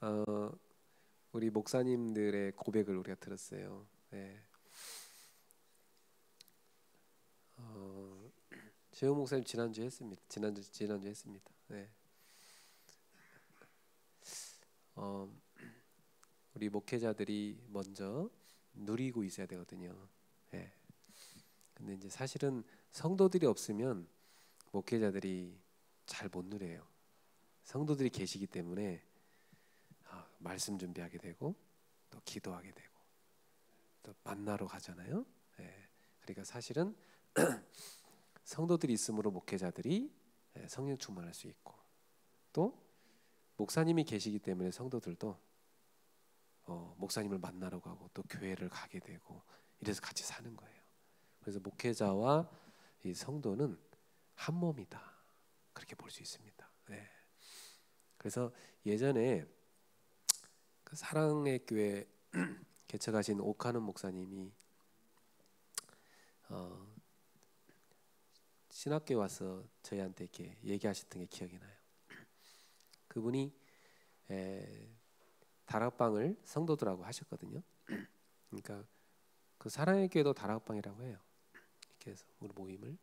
어, 우리 목사님들의 고백을 우리가 들었어요. 네. 어, 재호 목사님 지난주 했습니다. 지난주 했습니다. 네. 어, 우리 목회자들이 먼저 누리고 있어야 되거든요. 네. 근데 이제 사실은 성도들이 없으면 목회자들이 잘 못 누려요. 성도들이 계시기 때문에 말씀 준비하게 되고 또 기도하게 되고 또 만나러 가잖아요. 예. 그러니까 사실은 성도들이 있으므로 목회자들이 성령 충만할 수 있고 또 목사님이 계시기 때문에 성도들도 목사님을 만나러 가고 또 교회를 가게 되고 이래서 같이 사는 거예요. 그래서 목회자와 이 성도는 한 몸이다 그렇게 볼 수 있습니다. 예. 그래서 예전에 그 사랑의 교회 개척하신 오카는 목사님이 신학교에 와서 저희한테 이렇게 얘기하셨던 게 기억이 나요. 그분이 다락방을 성도들하고 하셨거든요. 그러니까 그 사랑의 교회도 다락방이라고 해요. 이렇게 해서 우리 모임을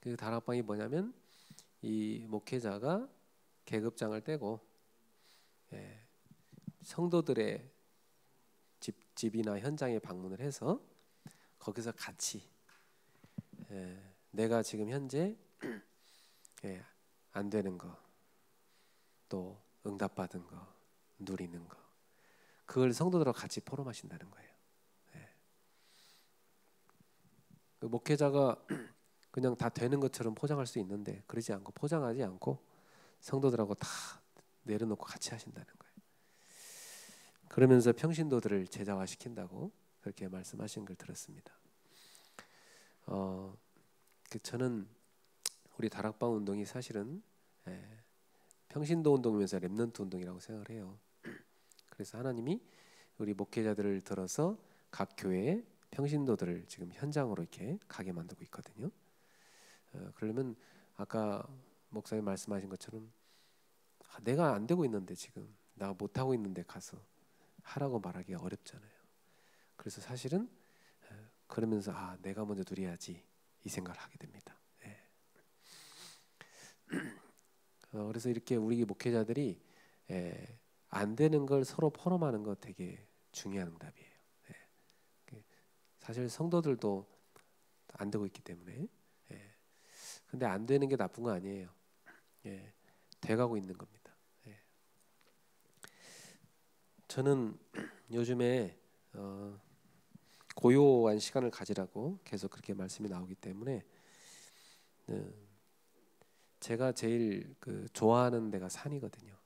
그 다락방이 뭐냐면 이 목회자가 계급장을 떼고 성도들의 집이나 현장에 방문을 해서 거기서 같이 내가 지금 현재 안 되는 거 또 응답받은 거 누리는 거 그걸 성도들하고 같이 포럼하신다는 거예요. 그 목회자가 그냥 다 되는 것처럼 포장할 수 있는데 그러지 않고 포장하지 않고 성도들하고 다 내려놓고 같이 하신다는 거예요. 그러면서 평신도들을 제자화시킨다고 그렇게 말씀하신 걸 들었습니다. 저는 우리 다락방 운동이 사실은 평신도 운동이면서 렘넌트 운동이라고 생각을 해요. 그래서 하나님이 우리 목회자들을 들어서 각 교회에 평신도들을 지금 현장으로 이렇게 가게 만들고 있거든요. 그러면 아까 목사님 말씀하신 것처럼 내가 안 되고 있는데 지금 나 못 하고 있는데 가서 하라고 말하기가 어렵잖아요. 그래서 사실은 그러면서 내가 먼저 누려야지 이 생각을 하게 됩니다. 그래서 이렇게 우리 목회자들이 안 되는 걸 서로 포럼하는 거 되게 중요한 응답이에요. 사실 성도들도 안 되고 있기 때문에 근데 안 되는 게 나쁜 거 아니에요. 돼가고 있는 겁니다. 저는 요즘에 고요한 시간을 가지라고 계속 그렇게 말씀이 나오기 때문에 제가 제일 좋아하는 데가 산이거든요.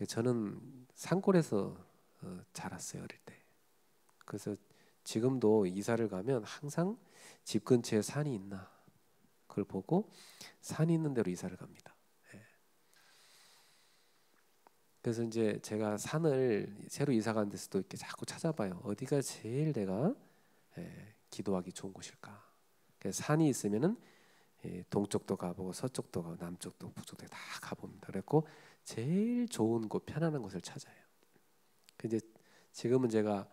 저는 산골에서 자랐어요 어릴 때. 그래서 지금도 이사를 가면 항상 집 근처에 산이 있나 그걸 보고 산이 있는 데로 이사를 갑니다. 그래서 이제 제가 산을 새로 이사 간 데서도 이렇게 자꾸 찾아봐요. 어디가 제일 내가 기도하기 좋은 곳일까? 그래서 산이 있으면은 동쪽도 가보고 서쪽도 가고 남쪽도 북쪽도 다 가봅니다. 그래서 제일 좋은 곳, 편안한 곳을 찾아요. 근데 지금은 제가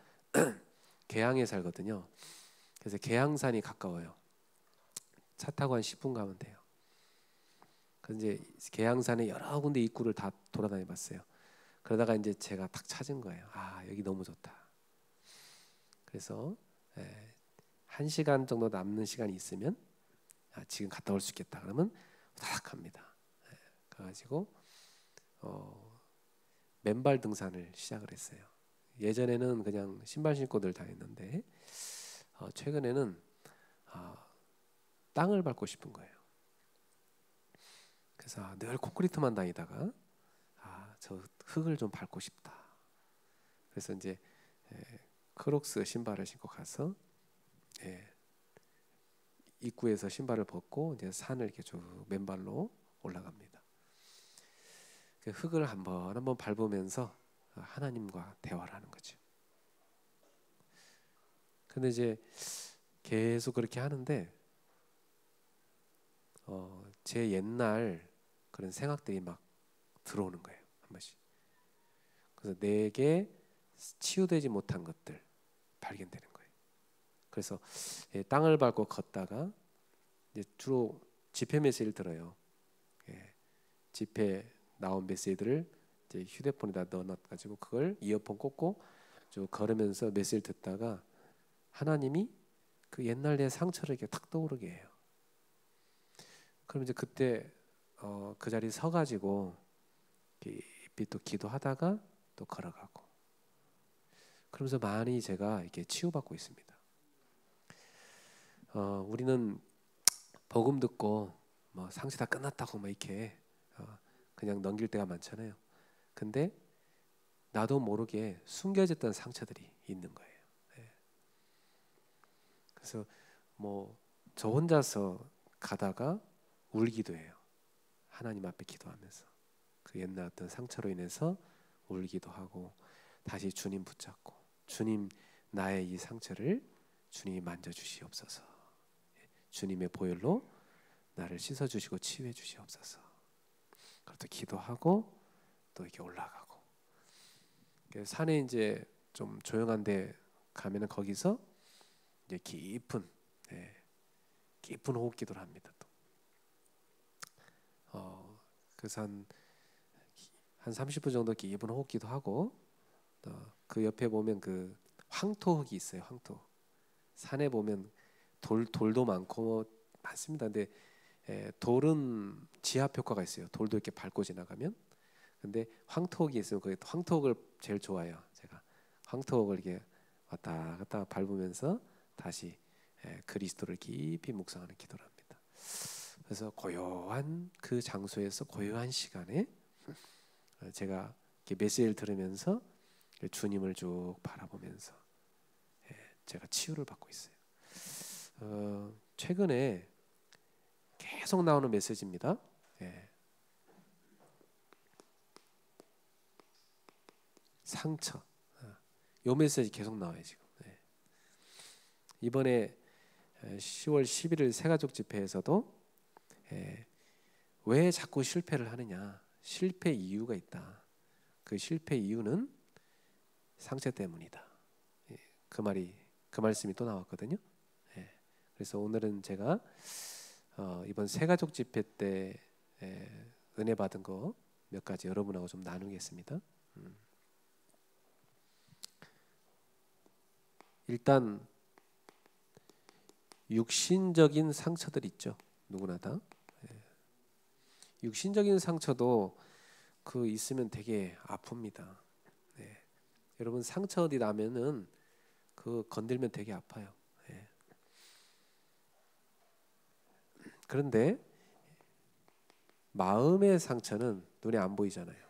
계양에 살거든요. 그래서 계양산이 가까워요. 차 타고 한 10분 가면 돼요. 그래서 이제 계양산에 여러 군데 입구를 다 돌아다녀 봤어요. 그러다가 이제 제가 딱 찾은 거예요. 여기 너무 좋다. 그래서 1시간 정도 남는 시간이 있으면 지금 갔다 올 수 있겠다. 그러면 딱 갑니다. 가가지고 맨발 등산을 시작을 했어요. 예전에는 그냥 신발 신고 늘 다녔는데 최근에는 땅을 밟고 싶은 거예요. 그래서 늘 콘크리트만 다니다가 저 흙을 좀 밟고 싶다. 그래서 이제 크록스 신발을 신고 가서 입구에서 신발을 벗고 이제 산을 이렇게 쭉 맨발로 올라갑니다. 그 흙을 한번 밟으면서 하나님과 대화를 하는 거죠. 근데 이제 계속 그렇게 하는데 제 옛날 그런 생각들이 막 들어오는 거예요. 한 번씩. 그래서 내게 치유되지 못한 것들 발견되는 거예요. 그래서 땅을 밟고 걷다가 이제 주로 집회 메시지를 들어요. 집회 나온 메시지들을 이제 휴대폰에다 넣어놔가지고 그걸 이어폰 꽂고 쭉 걸으면서 메시지를 듣다가 하나님이 그 옛날 내 상처를 이렇게 탁 떠오르게 해요. 그럼 이제 그때 그 자리에 서가지고 깊이 또 기도하다가 또 걸어가고 그러면서 많이 제가 이렇게 치유받고 있습니다. 우리는 복음 듣고 뭐 상처 다 끝났다고 뭐 이렇게 그냥 넘길 때가 많잖아요. 근데 나도 모르게 숨겨졌던 상처들이 있는 거예요. 그래서 뭐 저 혼자서 가다가 울기도 해요. 하나님 앞에 기도하면서 그 옛날 어떤 상처로 인해서 울기도 하고 다시 주님 붙잡고 주님 나의 이 상처를 주님이 만져주시옵소서. 주님의 보혈로 나를 씻어주시고 치유해 주시옵소서. 그것도 기도하고 또 이렇게 올라가고 산에 이제 좀 조용한데 가면은 거기서 이제 깊은 호흡 기도를 합니다. 또 그래서 한 30분 정도 깊은 호흡 기도하고 그 옆에 보면 그 황토흙이 있어요. 황토 산에 보면 돌도 많습니다. 근데 돌은 지압 효과가 있어요. 돌도 이렇게 밟고 지나가면. 근데 황토흙이 있으면 그 황토흙을 제일 좋아해요. 제가 황토흙을 이렇게 왔다 갔다 밟으면서 다시 그리스도를 깊이 묵상하는 기도를 합니다. 그래서 고요한 그 장소에서 고요한 시간에 제가 이렇게 메시지를 들으면서 주님을 쭉 바라보면서 제가 치유를 받고 있어요. 최근에 계속 나오는 메시지입니다. 상처. 요 메시지 계속 나와요 지금. 이번에 10월 11일 새가족 집회에서도 왜 자꾸 실패를 하느냐. 실패 이유가 있다. 그 실패 이유는 상처 때문이다. 그 말씀이 또 나왔거든요. 그래서 오늘은 제가 이번 새가족 집회 때 은혜 받은 거 몇 가지 여러분하고 좀 나누겠습니다. 일단 육신적인 상처들 있죠. 누구나 다. 육신적인 상처도 그 있으면 되게 아픕니다. 여러분 상처 어디 나면은 그 건들면 되게 아파요. 그런데 마음의 상처는 눈에 안 보이잖아요.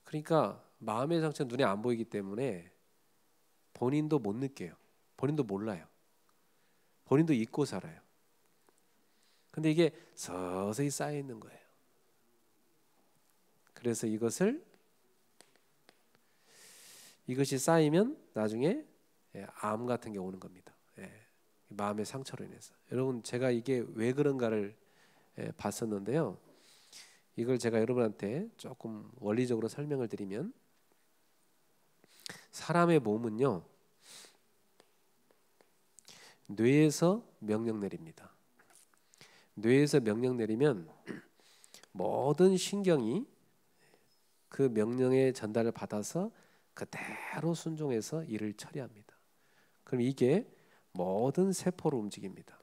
그러니까 마음의 상처는 눈에 안 보이기 때문에 본인도 못 느껴요. 본인도 몰라요. 본인도 잊고 살아요. 근데 이게 서서히 쌓여 있는 거예요. 그래서 이것이 쌓이면 나중에 암 같은 게 오는 겁니다. 마음의 상처로 인해서. 여러분 제가 이게 왜 그런가를 봤었는데요. 이걸 제가 여러분한테 조금 원리적으로 설명을 드리면 사람의 몸은요. 뇌에서 명령 내립니다. 뇌에서 명령 내리면 모든 신경이 그 명령의 전달을 받아서 그대로 순종해서 일을 처리합니다. 그럼 이게 모든 세포를 움직입니다.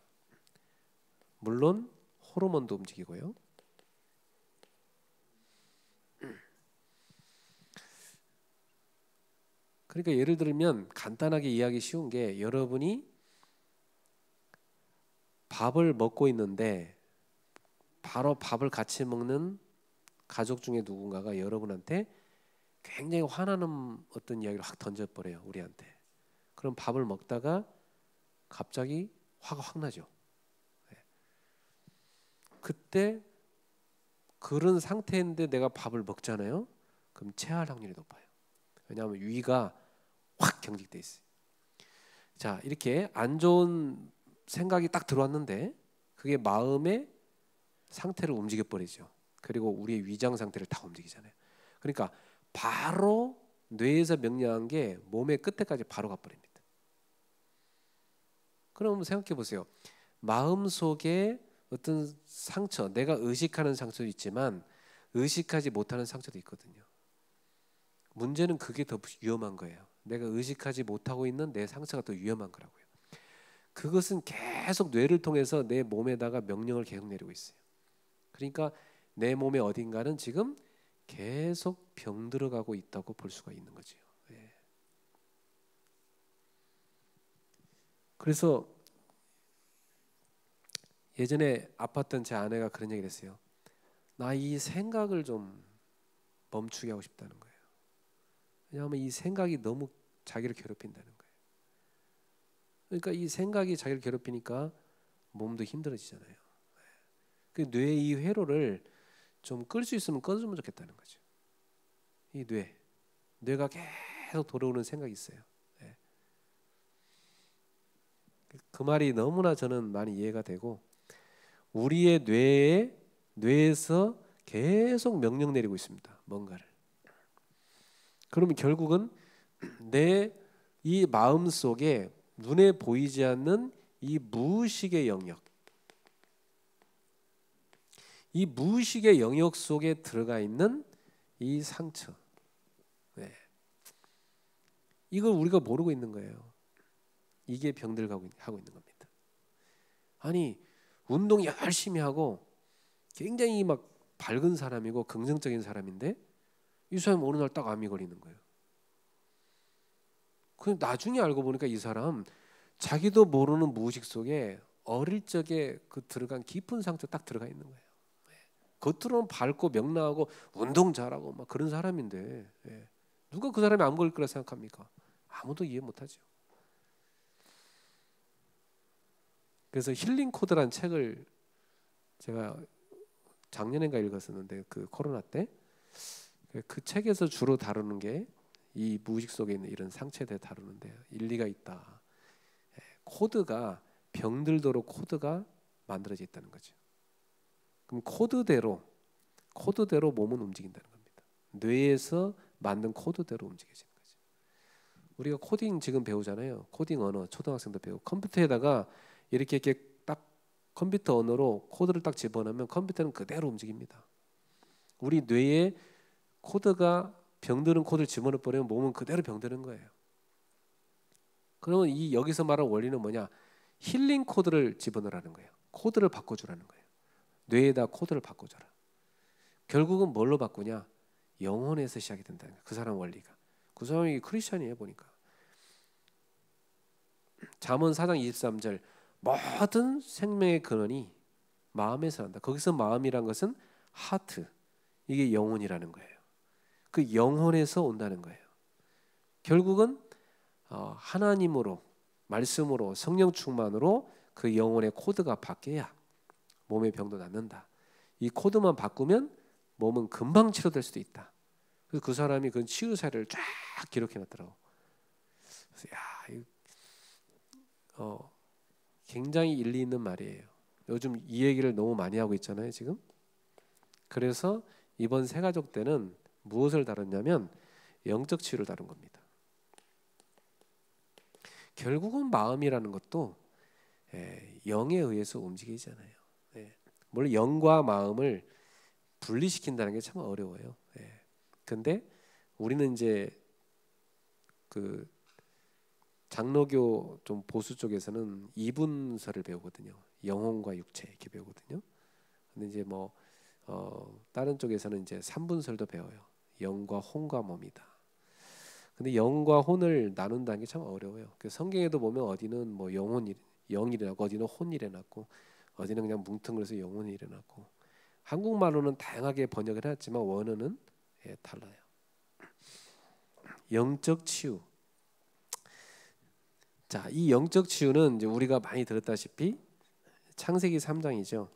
물론 호르몬도 움직이고요. 그러니까 예를 들면 간단하게 이해하기 쉬운 게 여러분이 밥을 먹고 있는데 바로 밥을 같이 먹는 가족 중에 누군가가 여러분한테 굉장히 화나는 어떤 이야기를 확 던져버려요. 우리한테. 그럼 밥을 먹다가 갑자기 화가 확 나죠. 그때 그런 상태인데 내가 밥을 먹잖아요. 그럼 체할 확률이 높아요. 왜냐하면 위가 확 경직돼 있어요. 자, 이렇게 안 좋은 생각이 딱 들어왔는데 그게 마음에 상태를 움직여 버리죠. 그리고 우리의 위장 상태를 다 움직이잖아요. 그러니까 바로 뇌에서 명령한 게 몸의 끝에까지 바로 가버립니다. 그럼 생각해 보세요. 마음 속에 어떤 상처, 내가 의식하는 상처도 있지만 의식하지 못하는 상처도 있거든요. 문제는 그게 더 위험한 거예요. 내가 의식하지 못하고 있는 내 상처가 더 위험한 거라고요. 그것은 계속 뇌를 통해서 내 몸에다가 명령을 계속 내리고 있어요. 그러니까 내 몸의 어딘가는 지금 계속 병들어가고 있다고 볼 수가 있는 거죠. 예. 그래서 예전에 아팠던 제 아내가 그런 얘기를 했어요. 나 이 생각을 좀 멈추게 하고 싶다는 거예요. 왜냐하면 이 생각이 너무 자기를 괴롭힌다는 거예요. 그러니까 이 생각이 자기를 괴롭히니까 몸도 힘들어지잖아요. 그 뇌의 이 회로를 좀 끌 수 있으면 꺼주면 좋겠다는 거죠. 이 뇌가 계속 돌아오는 생각이 있어요. 네. 그 말이 너무나 저는 많이 이해가 되고, 우리의 뇌에서 계속 명령 내리고 있습니다. 뭔가를. 그러면 결국은 내 이 마음 속에 눈에 보이지 않는 이 무의식의 영역, 이 무의식의 영역 속에 들어가 있는 이 상처, 네. 이걸 우리가 모르고 있는 거예요. 이게 병들 하고 있는 겁니다. 아니, 운동 열심히 하고 굉장히 막 밝은 사람이고 긍정적인 사람인데 이 사람 어느 날 딱 암이 걸리는 거예요. 그 나중에 알고 보니까 이 사람 자기도 모르는 무의식 속에 어릴 적에 그 들어간 깊은 상처 딱 들어가 있는 거예요. 겉으로는 밝고 명랑하고 운동 잘하고 막 그런 사람인데, 누가 그 사람이 암 걸릴 거라 생각합니까? 아무도 이해 못하죠. 그래서 힐링 코드란 책을 제가 작년인가 읽었었는데, 그 코로나 때 그 책에서 주로 다루는 게 이 무의식 속에 있는 이런 상처에 대해 다루는데 일리가 있다. 코드가 병들도록 코드가 만들어져 있다는 거죠. 그럼 코드대로 몸은 움직인다는 겁니다. 뇌에서 만든 코드대로 움직여지는 거죠. 우리가 코딩 지금 배우잖아요. 코딩 언어 초등학생도 배우고 컴퓨터에다가 이렇게 딱 컴퓨터 언어로 코드를 딱 집어넣으면 컴퓨터는 그대로 움직입니다. 우리 뇌에 코드가 병드는 코드를 집어넣어 버리면 몸은 그대로 병드는 거예요. 그러면 이 여기서 말하는 원리는 뭐냐? 힐링 코드를 집어넣으라는 거예요. 코드를 바꿔주라는 거예요. 뇌에다 코드를 바꿔줘라. 결국은 뭘로 바꾸냐? 영혼에서 시작이 된다는 거예요. 그 사람 원리가. 그 사람이 크리스천이에요 보니까. 잠언 4장 23절 모든 생명의 근원이 마음에서 난다. 거기서 마음이란 것은 하트, 이게 영혼이라는 거예요. 그 영혼에서 온다는 거예요. 결국은 하나님으로, 말씀으로, 성령 충만으로 그 영혼의 코드가 바뀌어야 몸의 병도 낫는다. 이 코드만 바꾸면 몸은 금방 치료될 수도 있다. 그래서 그 사람이 그 치유 사례를 쫙 기록해놨더라고. 그래서 굉장히 일리 있는 말이에요. 요즘 이 얘기를 너무 많이 하고 있잖아요, 지금. 그래서 이번 새가족 때는 무엇을 다뤘냐면 영적 치유를 다룬 겁니다. 결국은 마음이라는 것도 영에 의해서 움직이잖아요. 물론 영과 마음을 분리시킨다는 게 참 어려워요. 근데 우리는 이제 그 장로교 좀 보수 쪽에서는 이분설을 배우거든요. 영혼과 육체 이렇게 배우거든요. 근데 이제 뭐 다른 쪽에서는 이제 삼분설도 배워요. 영과 혼과 몸이다. 근데 영과 혼을 나눈다는 게 참 어려워요. 그 성경에도 보면 어디는 뭐 영이라고 어디는 혼이래놨고 어디는 그냥 뭉뚱그려서 영혼이 일어났고 한국말로는 다양하게 번역을 해놨지만 원어는 달라요. 영적 치유. 자, 이 영적 치유는 이제 우리가 많이 들었다시피 창세기 3장이죠.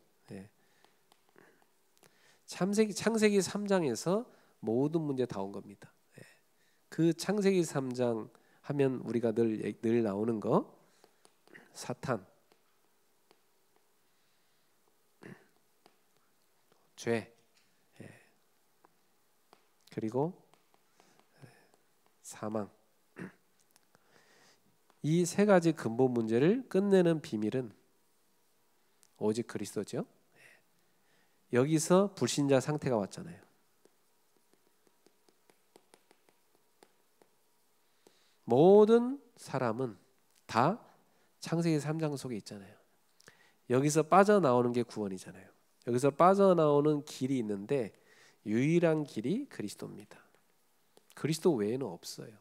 창세기 3장에서 모든 문제 다 온 겁니다. 그 창세기 3장 하면 우리가 늘 나오는 거 사탄. 죄, 그리고 사망. 이 세 가지 근본 문제를 끝내는 비밀은 오직 그리스도죠. 여기서 불신자 상태가 왔잖아요. 모든 사람은 다 창세기 3장 속에 있잖아요. 여기서 빠져나오는 게 구원이잖아요. 여기서 빠져나오는 길이 있는데 유일한 길이 그리스도입니다. 그리스도 외에는 없어요.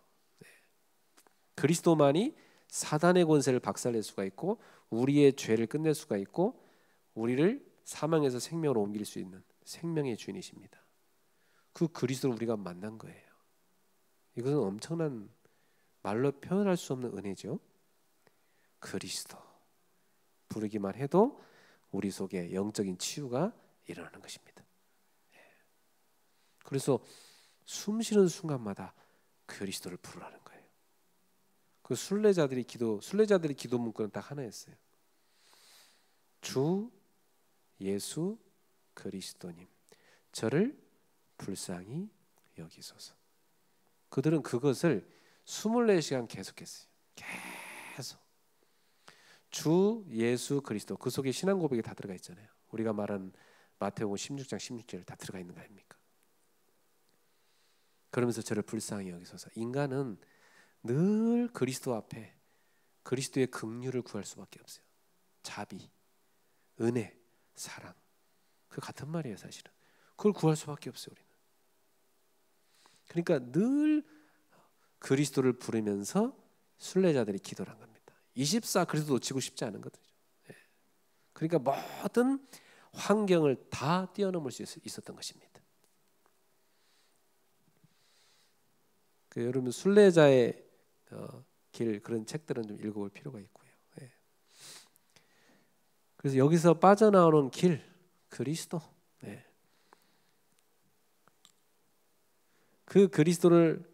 그리스도만이 사단의 권세를 박살낼 수가 있고 우리의 죄를 끝낼 수가 있고 우리를 사망에서 생명으로 옮길 수 있는 생명의 주인이십니다. 그 그리스도를 우리가 만난 거예요. 이것은 엄청난 말로 표현할 수 없는 은혜죠. 그리스도 부르기만 해도 우리 속에 영적인 치유가 일어나는 것입니다. 그래서 숨 쉬는 순간마다 그리스도를 부르라는 거예요. 그 순례자들이 기도 문구는 딱 하나였어요. 주 예수 그리스도님, 저를 불쌍히 여기소서. 그들은 그것을 24시간 계속했어요. 계속. 주 예수 그리스도, 그 속에 신앙 고백이 다 들어가 있잖아요. 우리가 말한 마태복음 16장 16절 다 들어가 있는 거 아닙니까? 그러면서 저를 불쌍히 여기소서. 인간은 늘 그리스도 앞에 그리스도의 긍휼을 구할 수밖에 없어요. 자비, 은혜, 사랑, 그 같은 말이에요. 사실은 그걸 구할 수밖에 없어요. 우리는. 그러니까 늘 그리스도를 부르면서 순례자들이 기도를 한 겁니다. 24 그리스도 놓치고 싶지 않은 거죠. 그러니까 모든 환경을 다 뛰어넘을 수 있었던 것입니다. 여러분 순례자의 길 그런 책들은 좀 읽어볼 필요가 있고요. 그래서 여기서 빠져나오는 길 그리스도. 그 그리스도를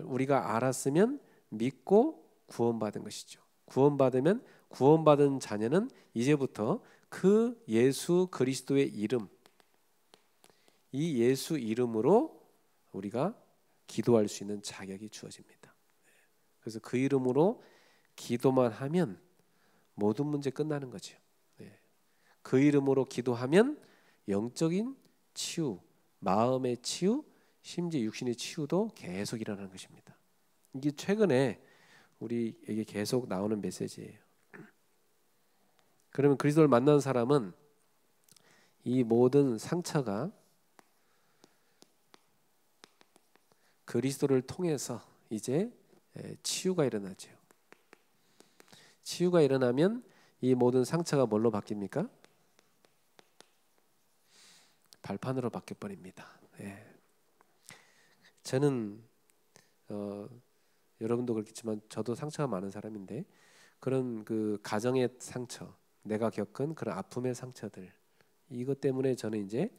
우리가 알았으면 믿고 구원받은 것이죠. 구원받으면 구원받은 자녀는 이제부터 그 예수 그리스도의 이름, 이 예수 이름으로 우리가 기도할 수 있는 자격이 주어집니다. 그래서 그 이름으로 기도만 하면 모든 문제 끝나는 거죠. 그 이름으로 기도하면 영적인 치유, 마음의 치유, 심지어 육신의 치유도 계속 일어나는 것입니다. 이게 최근에 우리에게 계속 나오는 메시지예요. 그러면 그리스도를 만난 사람은 이 모든 상처가 그리스도를 통해서 이제 치유가 일어나죠. 치유가 일어나면 이 모든 상처가 뭘로 바뀝니까? 발판으로 바뀌어버립니다. 저는 여러분도 그렇겠지만 저도 상처가 많은 사람인데 그런 그 가정의 상처, 내가 겪은 그런 아픔의 상처들, 이것 때문에 저는 이제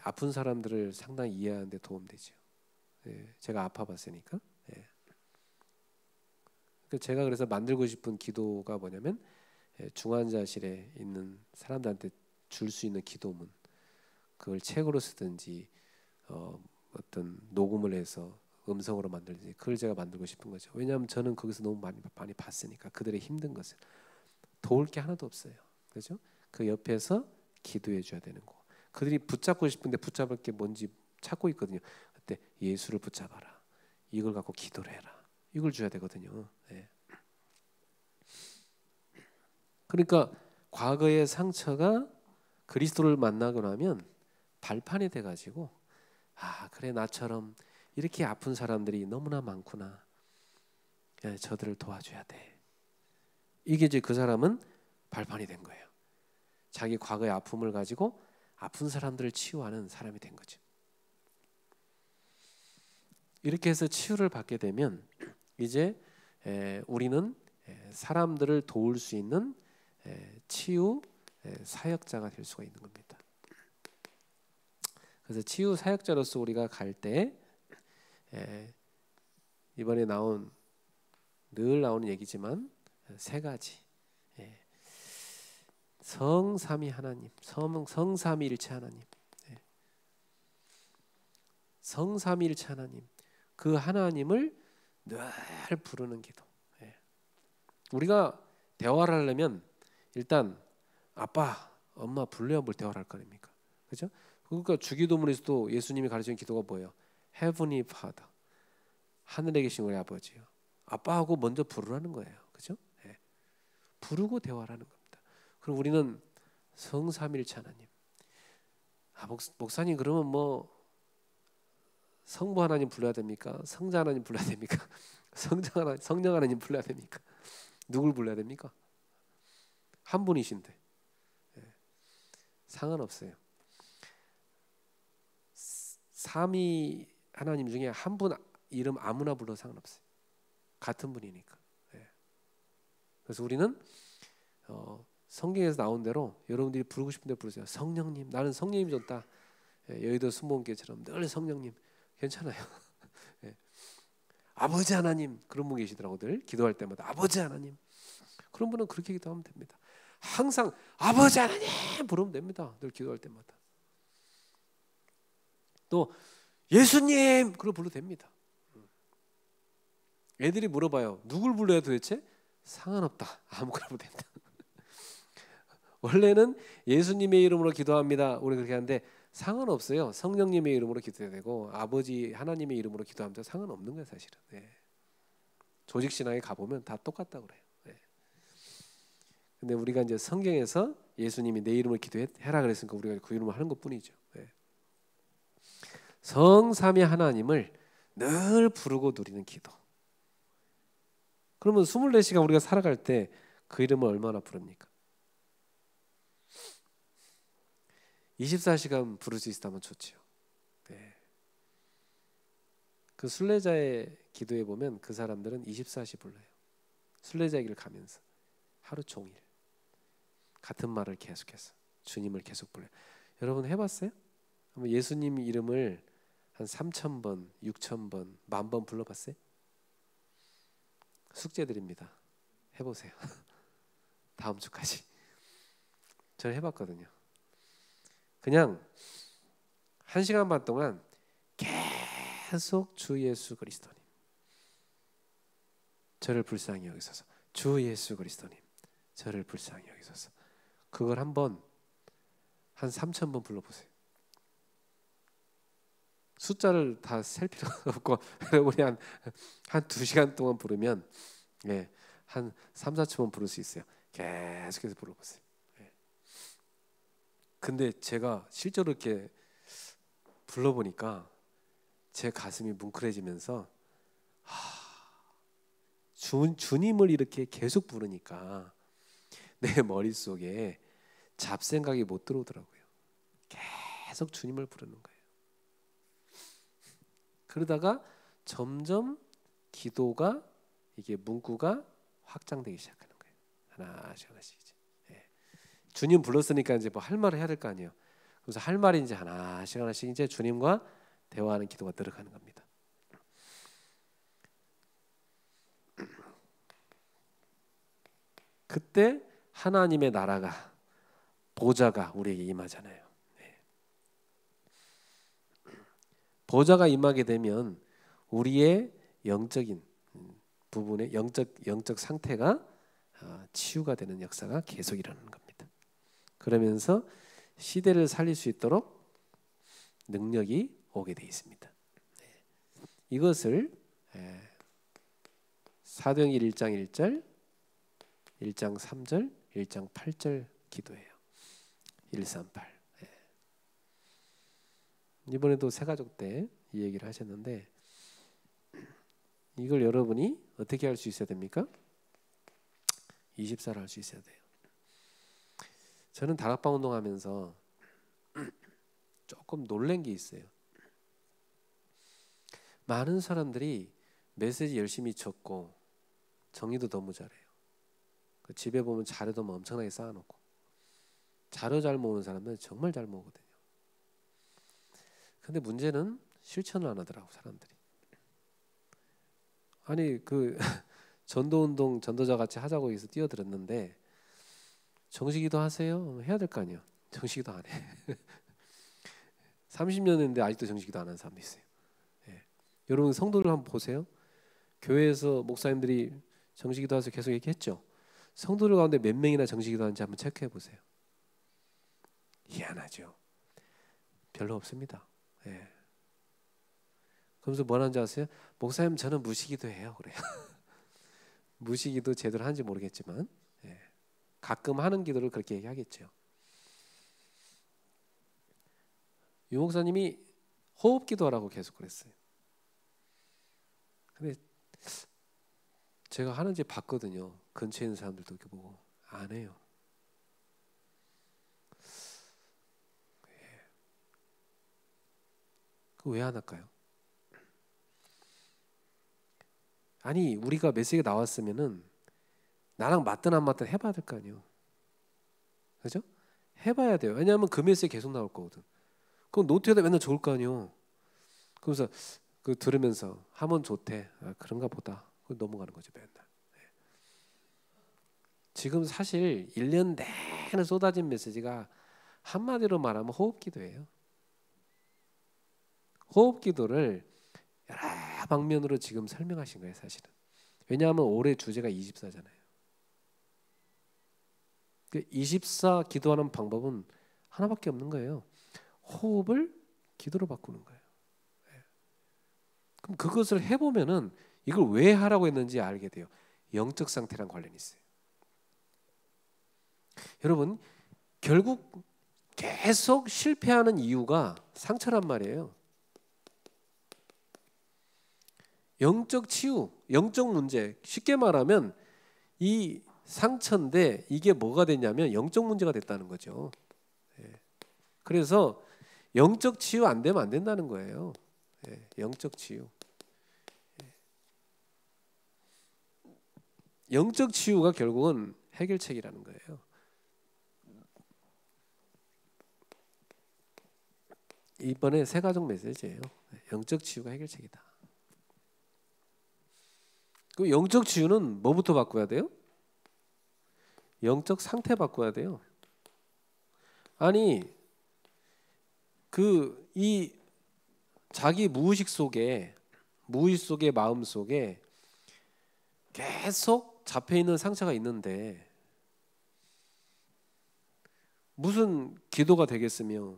아픈 사람들을 상당히 이해하는 데 도움되죠. 제가 아파봤으니까. 제가 그래서 만들고 싶은 기도가 뭐냐면 중환자실에 있는 사람들한테 줄 수 있는 기도문, 그걸 책으로 쓰든지 어떤 녹음을 해서 음성으로 만들든지 그걸 제가 만들고 싶은 거죠. 왜냐하면 저는 거기서 너무 많이 봤으니까 그들의 힘든 것을 도울 게 하나도 없어요. 그렇죠? 그 옆에서 기도해 줘야 되는 거. 그들이 붙잡고 싶은데 붙잡을 게 뭔지 찾고 있거든요. 그때 예수를 붙잡아라. 이걸 갖고 기도를 해라. 이걸 줘야 되거든요. 그러니까 과거의 상처가 그리스도를 만나고 나면 발판이 돼가지고 그래 나처럼 이렇게 아픈 사람들이 너무나 많구나. 저들을 도와줘야 돼. 이게 이제 그 사람은 발판이 된 거예요. 자기 과거의 아픔을 가지고 아픈 사람들을 치유하는 사람이 된 거죠. 이렇게 해서 치유를 받게 되면 이제 우리는 사람들을 도울 수 있는 치유 사역자가 될 수가 있는 겁니다. 그래서 치유 사역자로서 우리가 갈 때 이번에 늘 나오는 얘기지만 세 가지. 성삼위 하나님, 성삼위일체 하나님, 성삼위일체 하나님, 그 하나님을 늘 부르는 기도. 예. 우리가 대화를 하려면 일단 아빠, 엄마 불러야 뭘 대화를 할 거 아닙니까? 그죠? 그러니까 주기도문에서도 예수님이 가르치는 기도가 뭐예요? Heavenly Father, 하늘에 계신 우리 아버지요. 아빠하고 먼저 부르라는 거예요. 그죠? 예. 부르고 대화를 하는 겁니다. 그럼 우리는 성삼일체 하나님. 목사님 그러면 뭐 성부 하나님 불러야 됩니까? 성자 하나님 불러야 됩니까? 성령 하나님 불러야 됩니까? 누굴 불러야 됩니까? 한 분이신데. 예. 상관없어요. 삼위 하나님 중에 한 분 이름 아무나 불러도 상관없어요. 같은 분이니까. 예. 그래서 우리는 성경에서 나온 대로 여러분들이 부르고 싶은 데 부르세요. 성령님, 나는 성령님 좋다. 예, 여의도 순복음교회처럼 늘 성령님 괜찮아요. 예. 아버지 하나님, 그런 분 계시더라고. 늘 기도할 때마다 아버지 하나님. 그런 분은 그렇게 기도하면 됩니다. 항상 아버지 하나님 부르면 됩니다. 늘 기도할 때마다. 또 예수님 그걸 불러도 됩니다. 애들이 물어봐요. 누굴 불러야 도대체? 상관없다. 아무거나 불러도 된다. 원래는 예수님의 이름으로 기도합니다. 우리 그렇게 하는데 상관없어요. 성령님의 이름으로 기도해야 되고 아버지 하나님의 이름으로 기도하면 상관없는 거예요, 사실은. 네. 조직 신앙에 가보면 다 똑같다고 그래요. 네. 근데 우리가 이제 성경에서 예수님이 내 이름을 기도해라 그랬으니까 우리가 그 이름을 하는 것뿐이죠. 네. 성삼위 하나님을 늘 부르고 누리는 기도. 그러면 24시간 우리가 살아갈 때 그 이름을 얼마나 부릅니까? 24시간 부를 수 있다면 좋지요. 네. 그 순례자의 기도에 보면 그 사람들은 24시 불러요. 순례자의 길을 가면서 하루 종일 같은 말을 계속해서 주님을 계속 불러요. 여러분 해봤어요? 예수님 이름을 한 3,000번, 6,000번, 10,000번 불러봤어요? 숙제드립니다. 해보세요. 다음 주까지. 저는 해봤거든요. 그냥 1시간 반 동안 계속 주 예수 그리스도님, 저를 불쌍히 여기소서. 주 예수 그리스도님, 저를 불쌍히 여기소서. 그걸 한 3,000번 불러보세요. 숫자를 다 셀 필요가 없고 우리 한 2시간 동안 부르면 한 3, 4초만 부를 수 있어요. 계속해서 불러보세요. 근데 제가 실제로 이렇게 불러보니까 제 가슴이 뭉클해지면서 주님을 이렇게 계속 부르니까 내 머릿속에 잡생각이 못 들어오더라고요. 계속 주님을 부르는 거예요. 그러다가 점점 기도가 이게 문구가 확장되기 시작하는 거예요. 하나씩 이제. 주님 불렀으니까 이제 뭐 할 말을 해야 될 거 아니에요. 그래서 할 말이 이제 하나씩 이제 주님과 대화하는 기도가 들어가는 겁니다. 그때 하나님의 나라가 보좌가 우리에게 임하잖아요. 보좌가 임하게 되면 우리의 영적인 부분의 영적 상태가 치유가 되는 역사가 계속 일어나는 겁니다. 그러면서 시대를 살릴 수 있도록 능력이 오게 돼 있습니다. 이것을 사도행전 1장 1절, 1장 3절, 1장 8절 기도예요. 138. 이번에도 새가족 때 이 얘기를 하셨는데 이걸 여러분이 어떻게 할 수 있어야 됩니까? 24를 할 수 있어야 돼요. 저는 다락방 운동하면서 조금 놀란 게 있어요. 많은 사람들이 메시지 열심히 적고 정리도 너무 잘해요. 집에 보면 자료도 엄청나게 쌓아놓고 자료 잘 모으는 사람들은 정말 잘 모으거든요. 근데 문제는 실천을 안 하더라고 사람들이. 아니 그 전도운동 전도자 같이 하자고 해서 뛰어들었는데 정식기도 하세요? 해야 될 거 아니에요. 정식기도 안 해. 30년 했는데 아직도 정식기도 안 하는 사람도 있어요. 여러분 성도들 한번 보세요. 교회에서 목사님들이 정식기도하면서 계속 얘기했죠. 성도들 가운데 몇 명이나 정식기도하는지 한번 체크해 보세요. 희한하죠. 별로 없습니다. 예. 그러면서 뭐 하는지 아세요? 목사님 저는 무시기도 해요. 그래요. 무시기도 제대로 하는지 모르겠지만 예. 가끔 하는 기도를 그렇게 얘기하겠죠. 유 목사님이 호흡 기도하라고 계속 그랬어요. 근데 제가 하는지 봤거든요. 근처에 있는 사람들도 이렇게 보고 안 해요. 그 왜 안 할까요? 아니 우리가 메시지가 나왔으면은 나랑 맞든 안 맞든 해봐야 될 거 아니에요. 그죠? 해봐야 돼요. 왜냐하면 그 메시지 계속 나올 거거든. 그럼 노트에다 맨날 적을 거 아니에요. 그래서 그 들으면서 하면 좋대. 아, 그런가 보다. 넘어가는 거죠 맨날. 지금 사실 1년 내내 쏟아진 메시지가 한마디로 말하면 호흡기도예요. 호흡기도를 여러 방면으로 지금 설명하신 거예요 사실은. 왜냐하면 올해 주제가 24잖아요. 그 24 기도하는 방법은 하나밖에 없는 거예요. 호흡을 기도로 바꾸는 거예요. 그럼 그것을 해보면은 이걸 왜 하라고 했는지 알게 돼요. 영적 상태랑 관련이 있어요. 여러분 결국 계속 실패하는 이유가 상처란 말이에요. 영적 치유, 영적 문제. 쉽게 말하면 이 상처인데 이게 뭐가 됐냐면 영적 문제가 됐다는 거죠. 그래서 영적 치유 안 되면 안 된다는 거예요. 영적 치유. 영적 치유가 결국은 해결책이라는 거예요. 이번에 세 가족 메시지예요. 영적 치유가 해결책이다. 그 영적 치유는 뭐부터 바꿔야 돼요? 영적 상태 바꿔야 돼요. 아니 이 자기 무의식 속에 마음 속에 계속 잡혀 있는 상처가 있는데 무슨 기도가 되겠으며,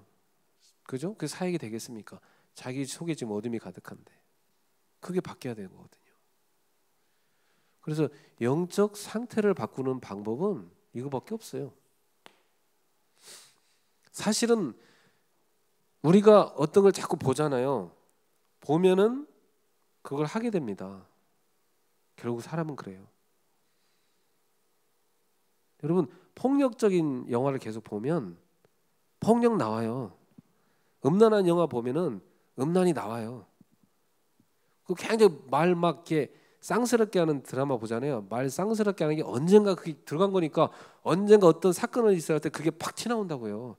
그죠? 그 사역이 되겠습니까? 자기 속에 지금 어둠이 가득한데 그게 바뀌어야 되는 거거든요. 그래서 영적 상태를 바꾸는 방법은 이거밖에 없어요. 사실은 우리가 어떤 걸 자꾸 보잖아요. 보면은 그걸 하게 됩니다. 결국 사람은 그래요. 여러분 폭력적인 영화를 계속 보면 폭력 나와요. 음란한 영화 보면은 음란이 나와요. 그 굉장히 말 막 이렇게 쌍스럽게 하는 드라마 보잖아요. 말 쌍스럽게 하는 게 언젠가 그게 들어간 거니까 언젠가 어떤 사건을 있어야 할 때 그게 팍 튀나온다고요.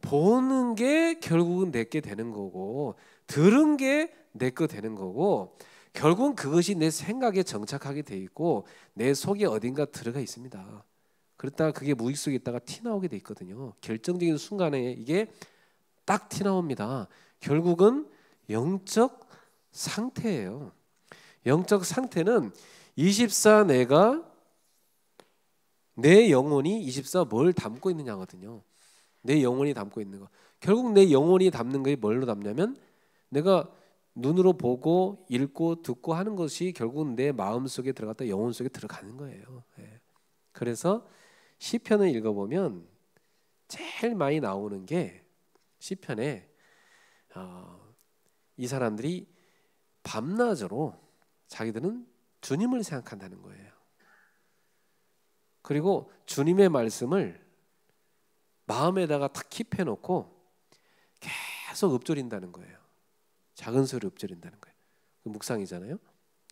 보는 게 결국은 내게 되는 거고 들은 게 내 거 되는 거고 결국은 그것이 내 생각에 정착하게 돼 있고 내 속에 어딘가 들어가 있습니다. 그렇다가 그게 무의식 속에 있다가 튀나오게 돼 있거든요. 결정적인 순간에 이게 딱 튀나옵니다. 결국은 영적 상태예요. 영적 상태는 24 내 영혼이 24 뭘 담고 있느냐거든요. 내 영혼이 담고 있는 거. 결국 내 영혼이 담는 것이 뭘로 담냐면 내가 눈으로 보고 읽고 듣고 하는 것이 결국은 내 마음 속에 들어갔다 영혼 속에 들어가는 거예요. 그래서 시편을 읽어보면 제일 많이 나오는 게 시편에 이 사람들이 밤낮으로 자기들은 주님을 생각한다는 거예요. 그리고 주님의 말씀을 마음에다가 탁 킵해놓고 계속 읊조린다는 거예요. 작은 소리로 읊조린다는 거예요. 그 묵상이잖아요.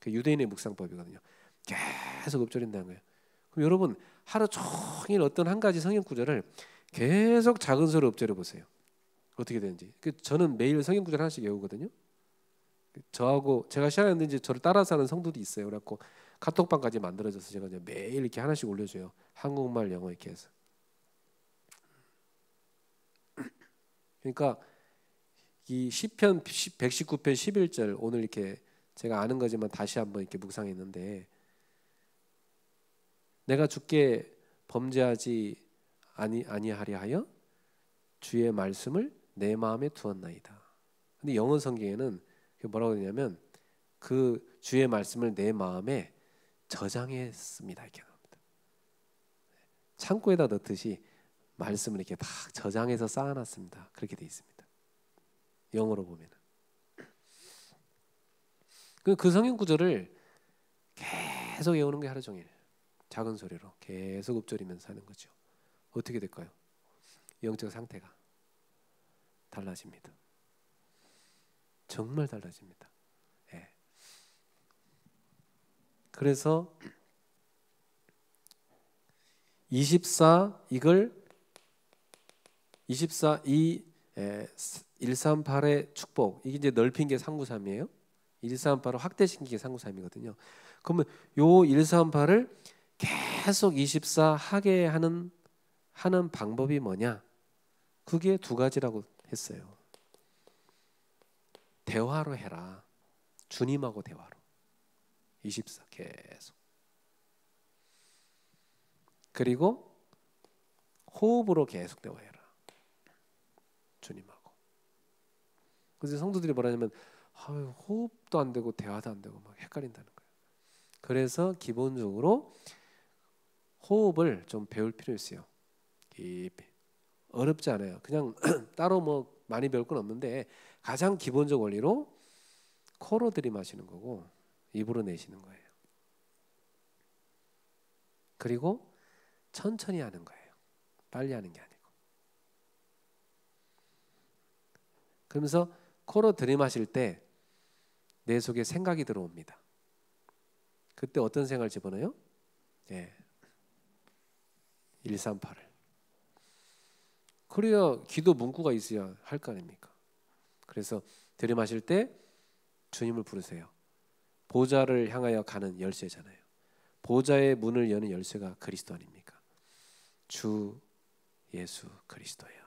그 유대인의 묵상법이거든요. 계속 읊조린다는 거예요. 그럼 여러분 하루 종일 어떤 한 가지 성경 구절을 계속 작은 소리로 읊조려 보세요. 어떻게 되는지. 저는 매일 성경 구절 하나씩 외우거든요. 저하고 제가 시작했는데 이제 저를 따라서 하는 성도도 있어요. 그래갖고 카톡방까지 만들어져서 제가 이제 매일 이렇게 하나씩 올려줘요. 한국말, 영어 이렇게 해서. 그러니까 이 시편 119편 11절 오늘 이렇게 제가 아는 거지만 다시 한번 이렇게 묵상했는데 내가 주께 범죄하지 아니하려 하여 주의 말씀을 내 마음에 두었나이다. 근데 영어 성경에는 뭐라고 되냐면 그 주의 말씀을 내 마음에 저장했습니다. 이렇게 나옵니다. 창고에다 넣듯이 말씀을 이렇게 막 저장해서 쌓아놨습니다. 그렇게 돼 있습니다. 영어로 보면은 그 성경 구절을 계속 외우는 게 하루 종일 작은 소리로 계속 읊조리면서 하는 거죠. 어떻게 될까요? 영적 상태가 달라집니다. 정말 달라집니다. 예. 그래서 24 이 138의 축복 이게 이제 넓힌 게 393이에요. 138을 확대시킨 게 393이거든요. 그러면 요 138을 계속 24 하게 하는 방법이 뭐냐? 그게 두 가지라고 했어요. 대화로 해라. 주님하고 대화로. 24 계속. 그리고 호흡으로 계속 대화해라. 주님하고. 그래서 성도들이 뭐라냐면 호흡도 안 되고 대화도 안 되고 막 헷갈린다는 거예요. 그래서 기본적으로 호흡을 좀 배울 필요 있어요. 깊이. 어렵지 않아요. 그냥 따로 뭐 많이 배울 건 없는데 가장 기본적 원리로 코로 들이마시는 거고 입으로 내쉬는 거예요. 그리고 천천히 하는 거예요. 빨리 하는 게 아니고. 그러면서 코로 들이마실 때 내 속에 생각이 들어옵니다. 그때 어떤 생각을 집어넣어요? 138을. 그래야 기도 문구가 있어야 할 거 아닙니까? 그래서 들이마실 때 주님을 부르세요. 보좌를 향하여 가는 열쇠잖아요. 보좌의 문을 여는 열쇠가 그리스도 아닙니까? 주 예수 그리스도예요.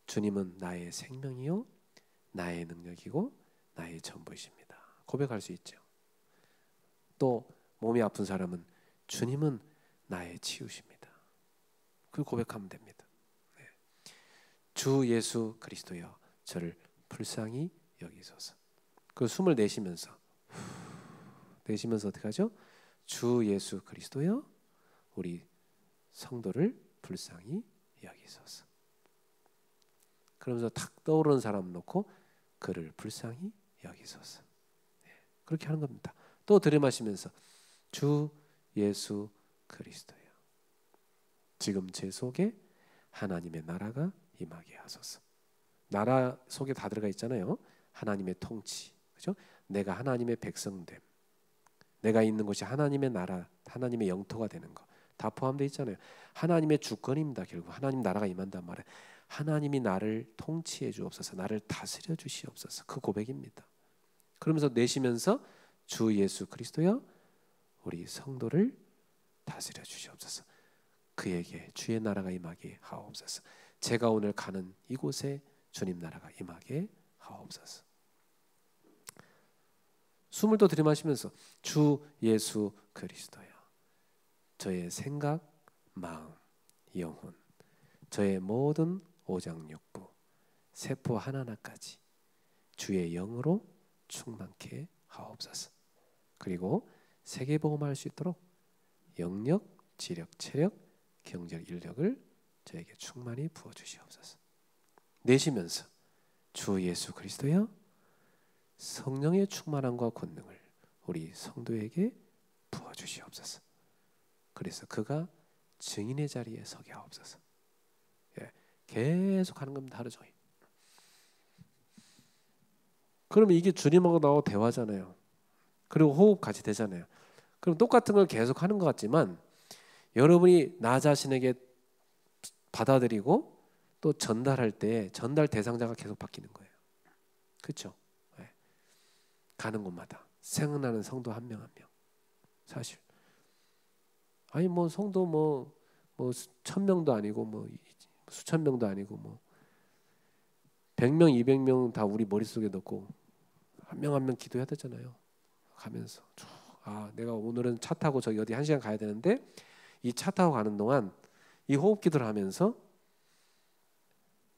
주님은 나의 생명이요 나의 능력이고 나의 전부이십니다. 고백할 수 있죠. 또 몸이 아픈 사람은 주님은 나의 치유십니다. 그 고백하면 됩니다. 네. 주 예수 그리스도여 저를 불쌍히 여기소서. 그 숨을 내쉬면서 어떻게 하죠? 주 예수 그리스도여 우리 성도를 불쌍히 여기소서. 그러면서 탁 떠오르는 사람 놓고 그를 불쌍히 여기소서. 네, 그렇게 하는 겁니다. 또 들이마시면서 주 예수 그리스도여 지금 제 속에 하나님의 나라가 임하게 하소서. 나라 속에 다 들어가 있잖아요. 하나님의 통치, 그죠? 내가 하나님의 백성됨, 내가 있는 곳이 하나님의 나라, 하나님의 영토가 되는 거 다 포함되어 있잖아요. 하나님의 주권입니다. 결국 하나님 나라가 임한단 말이에요. 하나님이 나를 통치해 주옵소서, 나를 다스려 주시옵소서. 그 고백입니다. 그러면서 내쉬면서 주 예수 그리스도여 우리 성도를 다스려 주시옵소서. 그에게 주의 나라가 임하게 하옵소서. 제가 오늘 가는 이곳에 주님 나라가 임하게 하옵소서. 숨을 또 들이마시면서 주 예수 그리스도여 저의 생각, 마음, 영혼, 저의 모든 오장육부, 세포 하나하나까지 주의 영으로 충만케 하옵소서. 그리고 세계복음할 수 있도록 영력, 지력, 체력, 경제력, 인력을 저에게 충만히 부어주시옵소서. 내쉬면서 주 예수 그리스도여 성령의 충만함과 권능을 우리 성도에게 부어주시옵소서. 그래서 그가 증인의 자리에 서게 하옵소서. 계속 하는 겁니다. 하루 종일. 그러면 이게 주님하고 나하고 대화잖아요. 그리고 호흡 같이 되잖아요. 그럼 똑같은 걸 계속 하는 것 같지만 여러분이 나 자신에게 받아들이고 또 전달할 때 전달 대상자가 계속 바뀌는 거예요. 그렇죠? 네. 가는 곳마다 생각나는 성도 한 명 한 명. 사실 아니 뭐 성도 뭐 1000명도 아니고 뭐 수천 명도 아니고 뭐 100명, 200명 다 우리 머릿속에 넣고 한 명 한 명 기도해야 되잖아요. 가면서 내가 오늘은 차 타고 저기 어디 1시간 가야 되는데 이 차 타고 가는 동안 이 호흡 기도를 하면서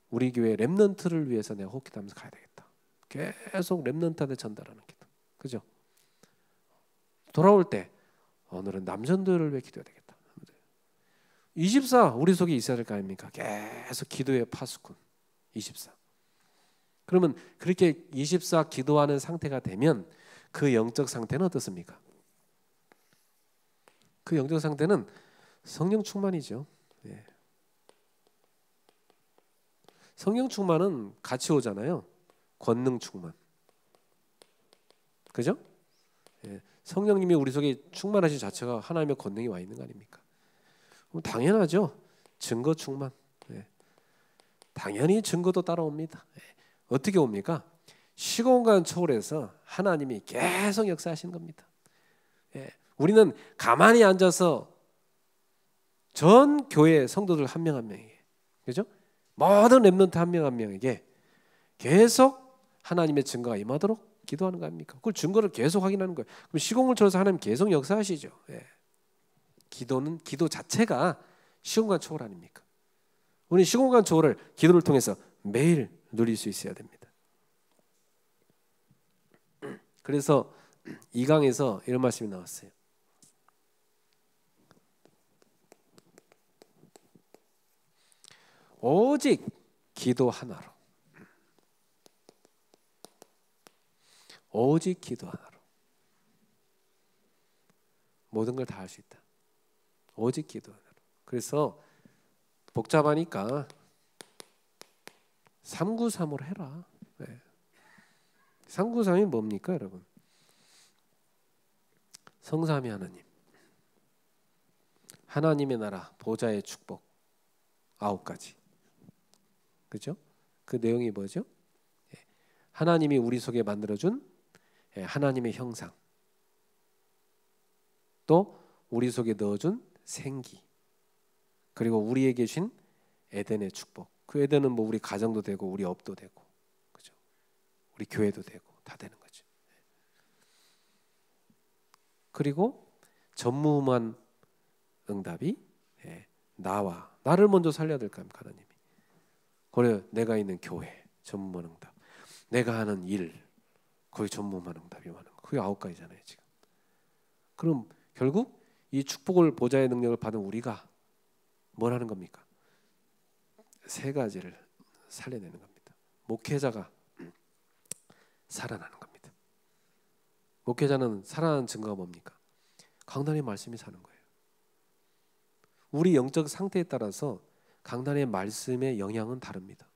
우리 교회 렘넌트를 위해서 내가 호흡 기도하면서 가야 되겠다. 계속 렘넌트한테 전달하는 기도. 그죠? 돌아올 때 오늘은 남전도를 위해 기도해야 되겠다. 24 우리 속에 있어야 될 거 아닙니까? 계속 기도의 파수꾼 24. 그러면 그렇게 24 기도하는 상태가 되면 그 영적 상태는 어떻습니까? 그 영적 상태는 성령 충만이죠. 예. 성령 충만은 같이 오잖아요. 권능 충만. 그죠? 예. 성령님이 우리 속에 충만하신 자체가 하나님의 권능이 와 있는 거 아닙니까? 당연하죠. 증거 충만. 예. 당연히 증거도 따라옵니다. 예. 어떻게 옵니까? 시공간 초월해서 하나님이 계속 역사하시는 겁니다. 예. 우리는 가만히 앉아서 전 교회 성도들 한 명 한 명에게, 그죠? 모든 렘넌트 한 명 한 명에게 계속 하나님의 증거가 임하도록 기도하는 거 아닙니까? 그걸 증거를 계속 확인하는 거예요. 그럼 시공을 초월해서 하나님 계속 역사하시죠. 예. 기도는 기도 자체가 시공간 초월 아닙니까? 우리 시공간 초월을 기도를 통해서 매일 누릴 수 있어야 됩니다. 그래서 2강에서 이런 말씀이 나왔어요. 오직 기도 하나로, 오직 기도 하나로 모든 걸 다 할 수 있다. 오직 기도 하나로. 그래서 복잡하니까 393으로 해라. 네. 393이 뭡니까, 여러분? 성삼위 하나님, 하나님의 나라, 보좌의 축복 9가지. 그죠? 그 내용이 뭐죠? 하나님이 우리 속에 만들어준 하나님의 형상, 또 우리 속에 넣어준 생기, 그리고 우리에게 주신 에덴의 축복. 그 에덴은 뭐 우리 가정도 되고 우리 업도 되고, 그죠? 우리 교회도 되고 다 되는 거죠. 그리고 전무후무한 응답이 나를 먼저 살려야 될 거 아닙니까, 하나님이. 그래, 내가 있는 교회 전무후무한 응답, 내가 하는 일 거의 전무후무한 응답이 많은 거. 그게 9가지잖아요 지금. 그럼 결국 이 축복을 보좌의 능력을 받은 우리가 뭘 하는 겁니까? 3가지를 살려내는 겁니다. 목회자가 살아나는 겁니다. 목회자는 살아나는 증거가 뭡니까? 강단의 말씀이 사는 거예요. 우리 영적 상태에 따라서 강단의 말씀의 영향은 다릅니다.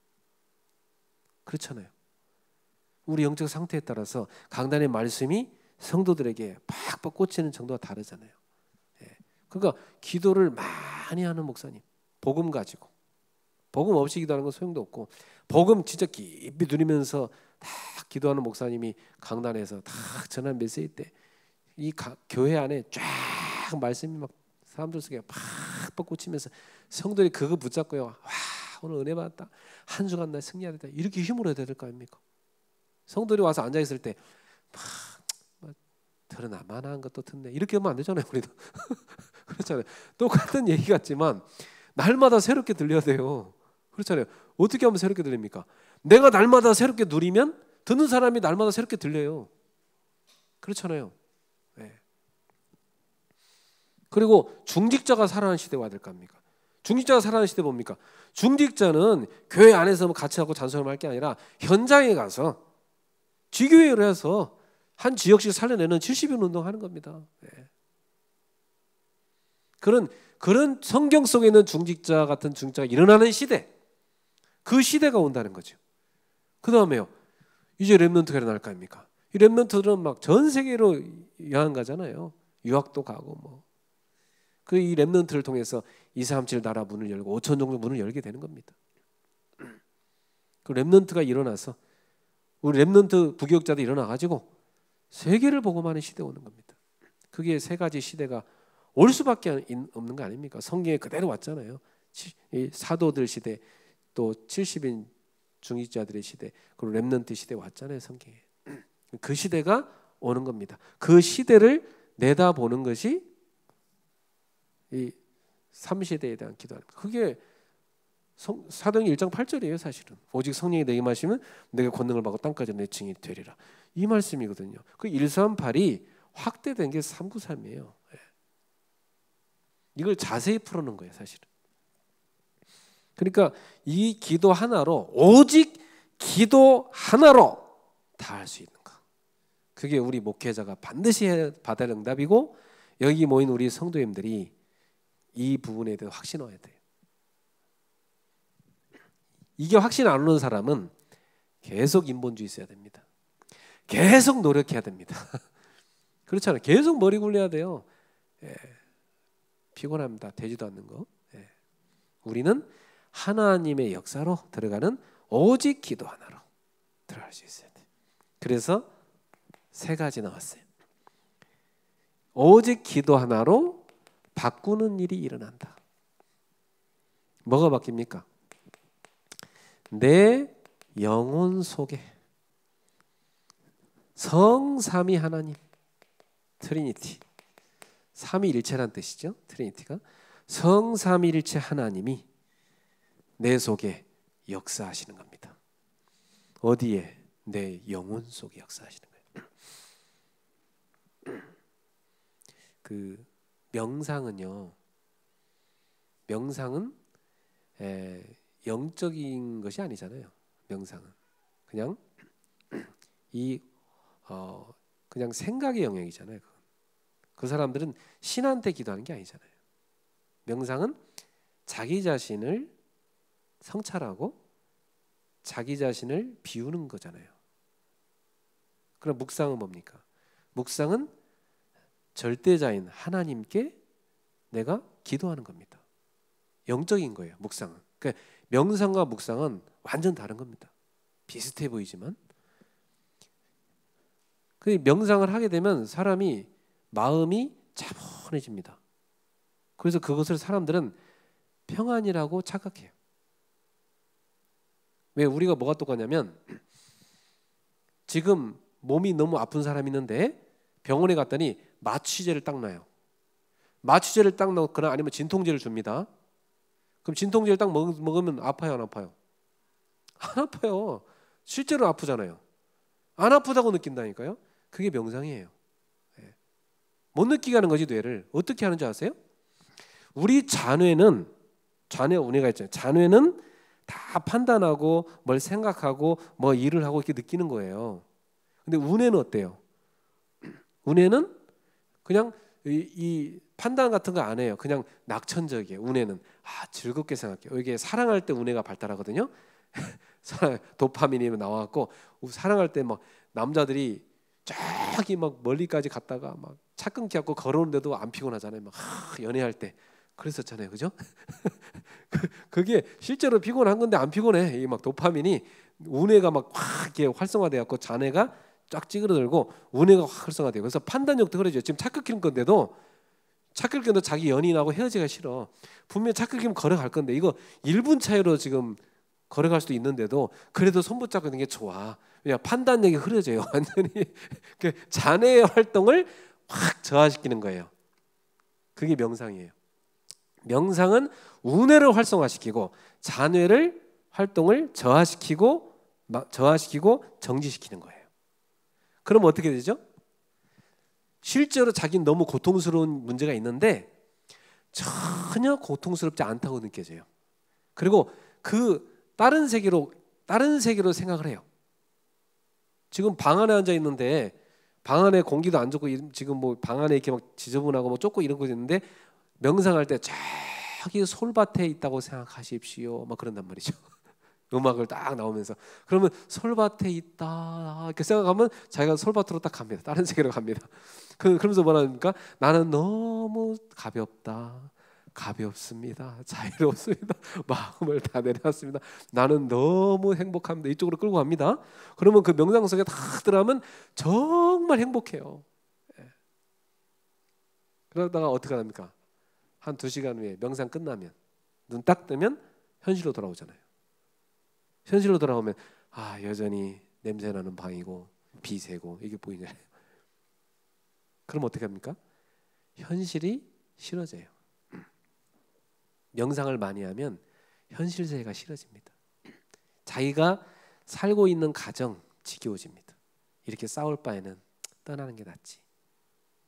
그렇잖아요. 우리 영적 상태에 따라서 강단의 말씀이 성도들에게 팍팍 꽂히는 정도가 다르잖아요. 그러니까 기도를 많이 하는 목사님, 복음 가지고, 복음 없이 기도하는 건 소용도 없고, 복음 진짜 깊이 누리면서 다 기도하는 목사님이 강단에서 다 전한 메시지 때 이 교회 안에 쫙 말씀이 막 사람들 속에 팍팍 꽂히면서 성도들이 그거 붙잡고요, 와 오늘 은혜 받았다, 한 주간 나 승리하다, 이렇게 힘으로 해야 될 거 아닙니까? 성도들이 와서 앉아 있을 때 막 들어나만한 것도 듣네, 이렇게 하면 안 되잖아요. 우리도 그렇잖아요. 똑같은 얘기 같지만 날마다 새롭게 들려야 돼요. 그렇잖아요. 어떻게 하면 새롭게 들립니까? 내가 날마다 새롭게 누리면 듣는 사람이 날마다 새롭게 들려요. 그렇잖아요. 네. 그리고 중직자가 살아나는 시대가 와야 될 거 아닙니까? 중직자가 살아나는 시대 뭡니까? 중직자는 교회 안에서 같이 하고 잔소리할 게 아니라 현장에 가서 지교회를 해서 한 지역씩 살려내는 70인 운동하는 겁니다. 네. 그런 성경 속에 있는 중직자 같은 중직자가 일어나는 시대, 그 시대가 온다는 거죠. 그 다음에요, 이제 렘넌트가 일어날 거 아닙니까? 이 렘넌트들은 막 전 세계로 여행 가잖아요. 유학도 가고 뭐. 그 이 렘넌트를 통해서 237 나라 문을 열고 5천 정도 문을 열게 되는 겁니다. 그 렘넌트가 일어나서 우리 렘넌트 부교육자도 일어나 가지고 세계를 복음하는 시대가 오는 겁니다. 그게 3가지 시대가 올 수밖에 없는 거 아닙니까? 성경에 그대로 왔잖아요. 사도들 시대, 또 70인 중직자들의 시대, 그리고 렘넌트 시대 왔잖아요, 성경에. 그 시대가 오는 겁니다. 그 시대를 내다보는 것이 이 3시대에 대한 기도입니다. 그게 사도행전 1장 8절이에요, 사실은. 오직 성령이 내게 임하시면 내가 권능을 받고 땅까지 내 증인이 되리라. 이 말씀이거든요. 그 138이 확대된 게 393이에요. 이걸 자세히 풀어놓은 거예요, 사실은. 그러니까 이 기도 하나로, 오직 기도 하나로 다 할 수 있는 거. 그게 우리 목회자가 반드시 받아야 할 응답이고, 여기 모인 우리 성도님들이 이 부분에 대해 확신해야 돼요. 이게 확신 안 오는 사람은 계속 인본주의 있어야 됩니다. 계속 노력해야 됩니다. 그렇잖아요. 계속 머리 굴려야 돼요. 피곤합니다. 되지도 않는 거. 우리는 하나님의 역사로 들어가는 오직 기도 하나로 들어갈 수 있어야 돼요. 그래서 3가지 나왔어요. 오직 기도 하나로 바꾸는 일이 일어난다. 뭐가 바뀝니까? 내 영혼 속에 성삼위 하나님, 트리니티, 삼위일체란 뜻이죠. 트리니티가 성삼위일체 하나님이 내 속에 역사하시는 겁니다. 어디에? 내 영혼 속에 역사하시는 거예요. 그 명상은요, 명상은 영적인 것이 아니잖아요. 명상은 그냥 그냥 생각의 영역이잖아요. 그 사람들은 신한테 기도하는 게 아니잖아요. 명상은 자기 자신을 성찰하고 자기 자신을 비우는 거잖아요. 그럼 묵상은 뭡니까? 묵상은 절대자인 하나님께 내가 기도하는 겁니다. 영적인 거예요, 묵상은. 그러니까 명상과 묵상은 완전 다른 겁니다. 비슷해 보이지만, 그 명상을 하게 되면 사람이 마음이 차분해집니다. 그래서 그것을 사람들은 평안이라고 착각해요. 왜? 우리가 뭐가 똑같냐면, 지금 몸이 너무 아픈 사람이 있는데 병원에 갔더니 마취제를 딱 놔요. 마취제를 딱 넣거나 아니면 진통제를 줍니다. 그럼 진통제를 딱 먹으면 아파요, 안 아파요? 안 아파요. 실제로 아프잖아요. 안 아프다고 느낀다니까요. 그게 명상이에요. 못 느끼게 하는 거지. 뇌를 어떻게 하는지 아세요? 우리 잔뇌는, 잔뇌 운해가 있잖아요. 잔뇌는 다 판단하고 뭘 생각하고 뭐 일을 하고 이렇게 느끼는 거예요. 근데 운해는 어때요? 운해는 그냥 이 판단 같은 거 안 해요. 그냥 낙천적이에요. 운해는 즐겁게 생각해요. 이게 사랑할 때 운해가 발달하거든요. 도파민이 나와갖고 사랑할 때 막 남자들이 저기 막 멀리까지 갔다가 막 차 끊겨갖고 걸어오는데도 안 피곤하잖아요. 막 연애할 때 그랬었잖아요, 그죠? 그게 실제로 피곤한 건데 안 피곤해. 이 막 도파민이 운해가 막 확 이렇게 활성화돼갖고 잔해가 쫙 찌그러들고 운해가 확 활성화돼요. 그래서 판단력도 그러죠. 지금 차 끊기는 건데도 차 끊기는데 자기 연인하고 헤어지기가 싫어. 분명히 차 끊기면 걸어갈 건데 이거 1분 차이로 지금 걸어갈 수도 있는데도 그래도 손 붙잡고 있는 게 좋아. 왜냐 판단력이 흐려져요. 완전히 그 잔해의 활동을 확 저하시키는 거예요. 그게 명상이에요. 명상은 운해를 활성화시키고 잔해를 활동을 저하시키고 정지시키는 거예요. 그럼 어떻게 되죠? 실제로 자기는 너무 고통스러운 문제가 있는데 전혀 고통스럽지 않다고 느껴져요. 그리고 그 다른 세계로 생각을 해요. 지금 방 안에 앉아 있는데 방 안에 공기도 안 좋고 지금 뭐 방 안에 이렇게 막 지저분하고 뭐 좁고 이런 거 있는데 명상할 때 저기 솔밭에 있다고 생각하십시오. 막 그런단 말이죠. 음악을 딱 나오면서 그러면 솔밭에 있다 이렇게 생각하면 자기가 솔밭으로 딱 갑니다. 다른 세계로 갑니다. 그러면서 뭐라니까 나는 너무 가볍습니다. 자유롭습니다. 마음을 다 내려놨습니다. 나는 너무 행복합니다. 이쪽으로 끌고 갑니다. 그러면 그 명상 속에 다 들어가면 정말 행복해요. 그러다가 어떻게 합니까? 한 2시간 후에 명상 끝나면 눈 딱 뜨면 현실로 돌아오잖아요. 현실로 돌아오면 여전히 냄새나는 방이고 비 새고 이게 보이잖아요. 그럼 어떻게 합니까? 현실이 싫어져요. 명상을 많이 하면 현실세계가 싫어집니다. 자기가 살고 있는 가정 지겨워집니다. 이렇게 싸울 바에는 떠나는 게 낫지.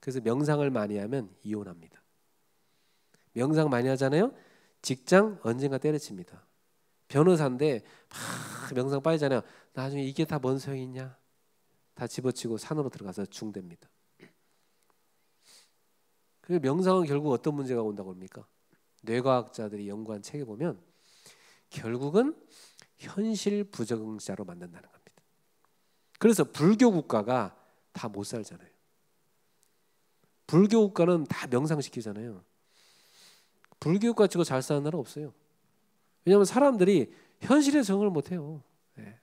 그래서 명상을 많이 하면 이혼합니다. 명상 많이 하잖아요. 직장 언젠가 때려칩니다. 변호사인데 막 명상 빠지잖아요. 나중에 이게 다 뭔 소용이 있냐. 다 집어치고 산으로 들어가서 중됩니다. 그 명상은 결국 어떤 문제가 온다고 합니까? 뇌과학자들이 연구한 책에 보면 결국은 현실 부적응자로 만든다는 겁니다. 그래서 불교 국가가 다 못 살잖아요. 불교 국가는 다 명상시키잖아요. 불교 국가 치고 잘 사는 나라 없어요. 왜냐하면 사람들이 현실에 적응을 못해요. 네.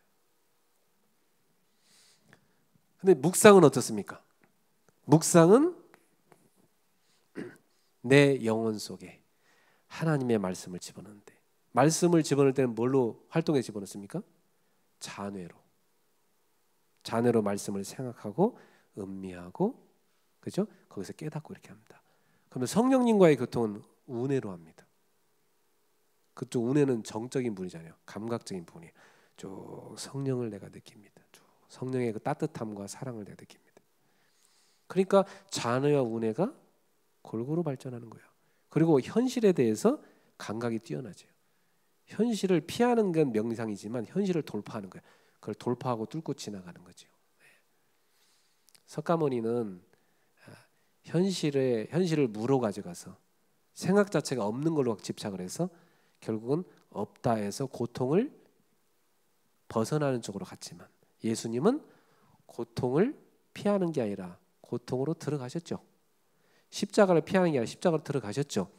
근데 묵상은 어떻습니까? 묵상은 내 영혼 속에 하나님의 말씀을 집어넣는데, 말씀을 집어넣을 때는 뭘로 활동에 집어넣습니까? 잔회로. 잔회로 말씀을 생각하고 음미하고, 그죠? 거기서 깨닫고 이렇게 합니다. 그러면 성령님과의 교통은 운해로 합니다. 그쪽 운해는 정적인 분이잖아요. 감각적인 분이에요. 쭉 성령을 내가 느낍니다. 쭉 성령의 그 따뜻함과 사랑을 내가 느낍니다. 그러니까 잔해와 운해가 골고루 발전하는 거예요. 그리고 현실에 대해서 감각이 뛰어나죠. 현실을 피하는 건 명상이지만 현실을 돌파하는 거예요. 그걸 돌파하고 뚫고 지나가는 거죠. 석가모니는 현실을 무로 가져가서 생각 자체가 없는 걸로 집착을 해서 결국은 없다에서 고통을 벗어나는 쪽으로 갔지만, 예수님은 고통을 피하는 게 아니라 고통으로 들어가셨죠. 십자가를 피하는 게 아니라 십자가로 들어가셨죠.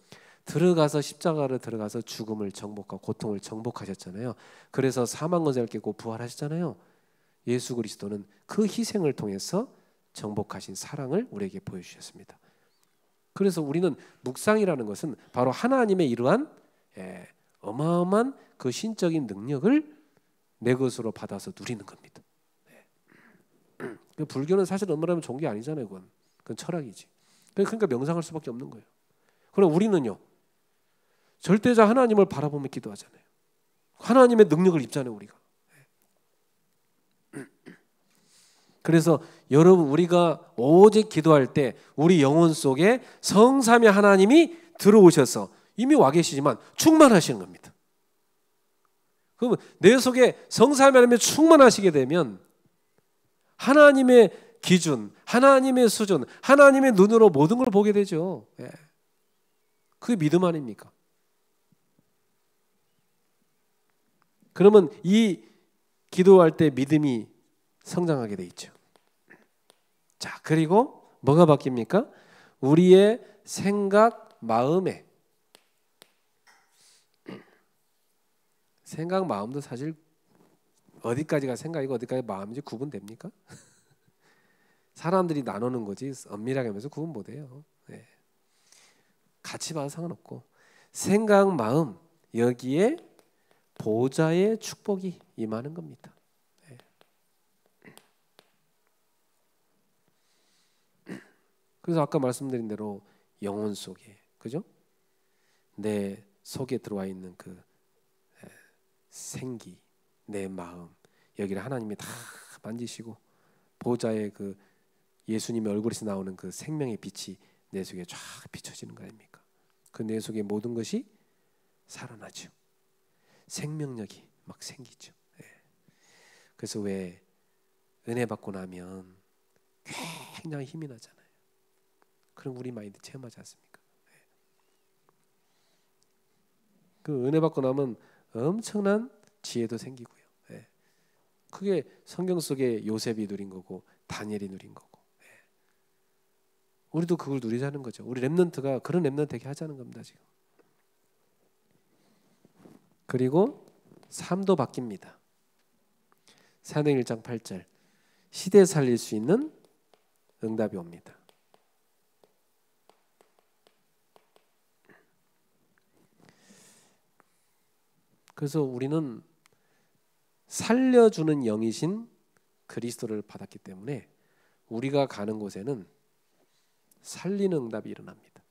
들어가서 십자가를 들어가서 죽음을 정복하고 고통을 정복하셨잖아요. 그래서 사망 권세를 깨고 부활하셨잖아요. 예수 그리스도는 그 희생을 통해서 정복하신 사랑을 우리에게 보여주셨습니다. 그래서 우리는 묵상이라는 것은 바로 하나님의 이러한 어마어마한 그 신적인 능력을 내 것으로 받아서 누리는 겁니다. 불교는 사실 엄밀하면 종교 아니잖아요. 그건 철학이지. 그러니까 명상할 수밖에 없는 거예요. 그럼 우리는요, 절대자 하나님을 바라보며 기도하잖아요. 하나님의 능력을 입잖아요, 우리가. 그래서 여러분, 우리가 오직 기도할 때 우리 영혼 속에 성삼위 하나님이 들어오셔서 이미 와 계시지만 충만하시는 겁니다. 그러면 내 속에 성삼위 하나님이 충만하시게 되면 하나님의 기준, 하나님의 수준, 하나님의 눈으로 모든 걸 보게 되죠. 그게 믿음 아닙니까? 그러면 이 기도할 때 믿음이 성장하게 돼 있죠. 자, 그리고 뭐가 바뀝니까? 우리의 생각, 마음에. 생각, 마음도 사실 어디까지가 생각이고 어디까지 마음인지 구분됩니까? 사람들이 나누는 거지 엄밀하게 하면서 구분 못해요. 같이 봐도 상관없고, 생각, 마음, 여기에 보좌의 축복이 임하는 겁니다. 그래서 아까 말씀드린 대로 영혼 속에, 그죠? 내 속에 들어와 있는 그 생기, 내 마음, 여기를 하나님이 다 만지시고 보좌의 그 예수님의 얼굴에서 나오는 그 생명의 빛이 내 속에 쫙 비춰지는 거 아닙니까? 그 내 속에 모든 것이 살아나죠. 생명력이 막 생기죠. 그래서 왜 은혜 받고 나면 굉장히 힘이 나잖아요. 그럼 우리 마인드 체험하지 않습니까? 그 은혜 받고 나면 엄청난 지혜도 생기고요. 그게 성경 속에 요셉이 누린 거고 다니엘이 누린 거고, 우리도 그걸 누리자는 거죠. 우리 렘넌트가 그런 렘넌트 되게 하자는 겁니다 지금. 그리고 삶도 바뀝니다. 사도행 1장 8절, 시대 살릴 수 있는 응답이 옵니다. 그래서 우리는 살려주는 영이신 그리스도를 받았기 때문에 우리가 가는 곳에는 살리는 응답이 일어납니다.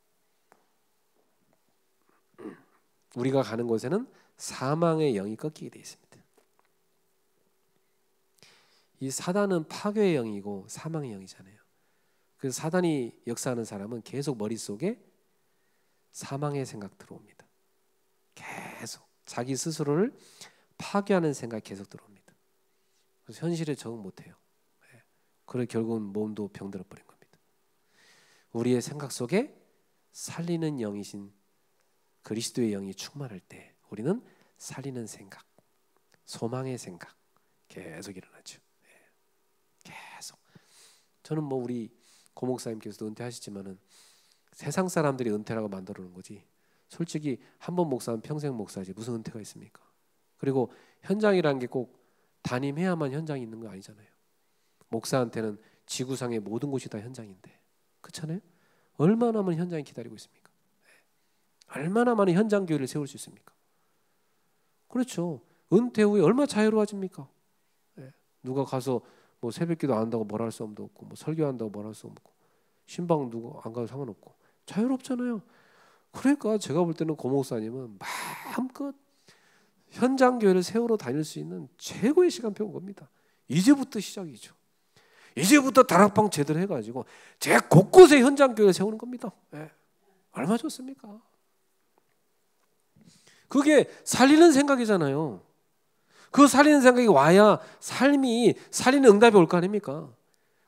우리가 가는 곳에는 사망의 영이 꺾이게 되어 있습니다. 이 사단은 파괴의 영이고 사망의 영이잖아요. 그래서 사단이 역사하는 사람은 계속 머릿속에 사망의 생각 들어옵니다. 계속 자기 스스로를 파괴하는 생각이 계속 들어옵니다. 그래서 현실에 적응 못해요. 그래 결국은 몸도 병들어 버린 겁니다. 우리의 생각 속에 살리는 영이신 그리스도의 영이 충만할 때 우리는 살리는 생각, 소망의 생각 계속 일어나죠. 계속. 저는 뭐 우리 고 목사님께서도 은퇴하시지만은 세상 사람들이 은퇴라고 만들어 놓은 거지. 솔직히 한 번 목사는 평생 목사지 무슨 은퇴가 있습니까? 그리고 현장이라는 게 꼭 담임해야만 현장이 있는 거 아니잖아요. 목사한테는 지구상의 모든 곳이 다 현장인데, 그렇잖아요? 얼마나 많은 현장이 기다리고 있습니까? 얼마나 많은 현장 교회를 세울 수 있습니까? 그렇죠. 은퇴 후에 얼마나 자유로워집니까? 누가 가서 뭐 새벽기도 안 한다고 뭐라 할 수 없고, 뭐 설교한다고 뭐라 할 수 없고, 신방 누구 안 가도 상관없고, 자유롭잖아요. 그러니까 제가 볼 때는 고 목사님은 마음껏 현장 교회를 세우러 다닐 수 있는 최고의 시간표인 겁니다. 이제부터 시작이죠. 이제부터 다락방 제대로 해가지고 제 곳곳에 현장 교회를 세우는 겁니다. 얼마나 좋습니까? 그게 살리는 생각이잖아요. 그 살리는 생각이 와야 삶이 살리는 응답이 올 거 아닙니까?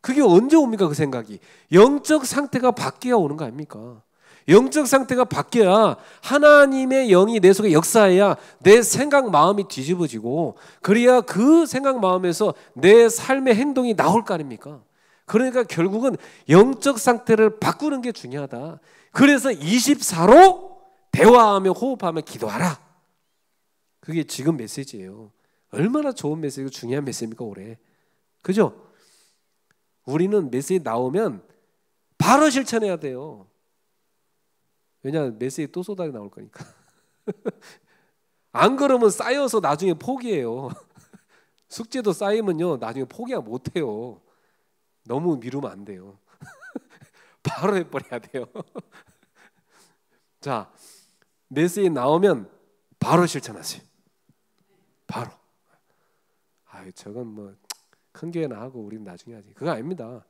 그게 언제 옵니까? 그 생각이 영적 상태가 바뀌어야 오는 거 아닙니까? 영적 상태가 바뀌어야 하나님의 영이 내 속에 역사해야 내 생각 마음이 뒤집어지고 그래야 그 생각 마음에서 내 삶의 행동이 나올 거 아닙니까? 그러니까 결국은 영적 상태를 바꾸는 게 중요하다. 그래서 24로 대화하며 호흡하며 기도하라. 그게 지금 메시지예요. 얼마나 좋은 메시지고 중요한 메시지입니까 올해. 그죠? 우리는 메시지 나오면 바로 실천해야 돼요. 왜냐하면 메시지 또 쏟아져 나올 거니까. 안 그러면 쌓여서 나중에 포기해요. 숙제도 쌓이면요 나중에 포기 못해요. 너무 미루면 안 돼요. 바로 해버려야 돼요. 자, 메시지 나오면 바로 실천하세요. 바로. 저건 뭐 큰 교회나 하고 우리는 나중에 하지. 그거 아닙니다.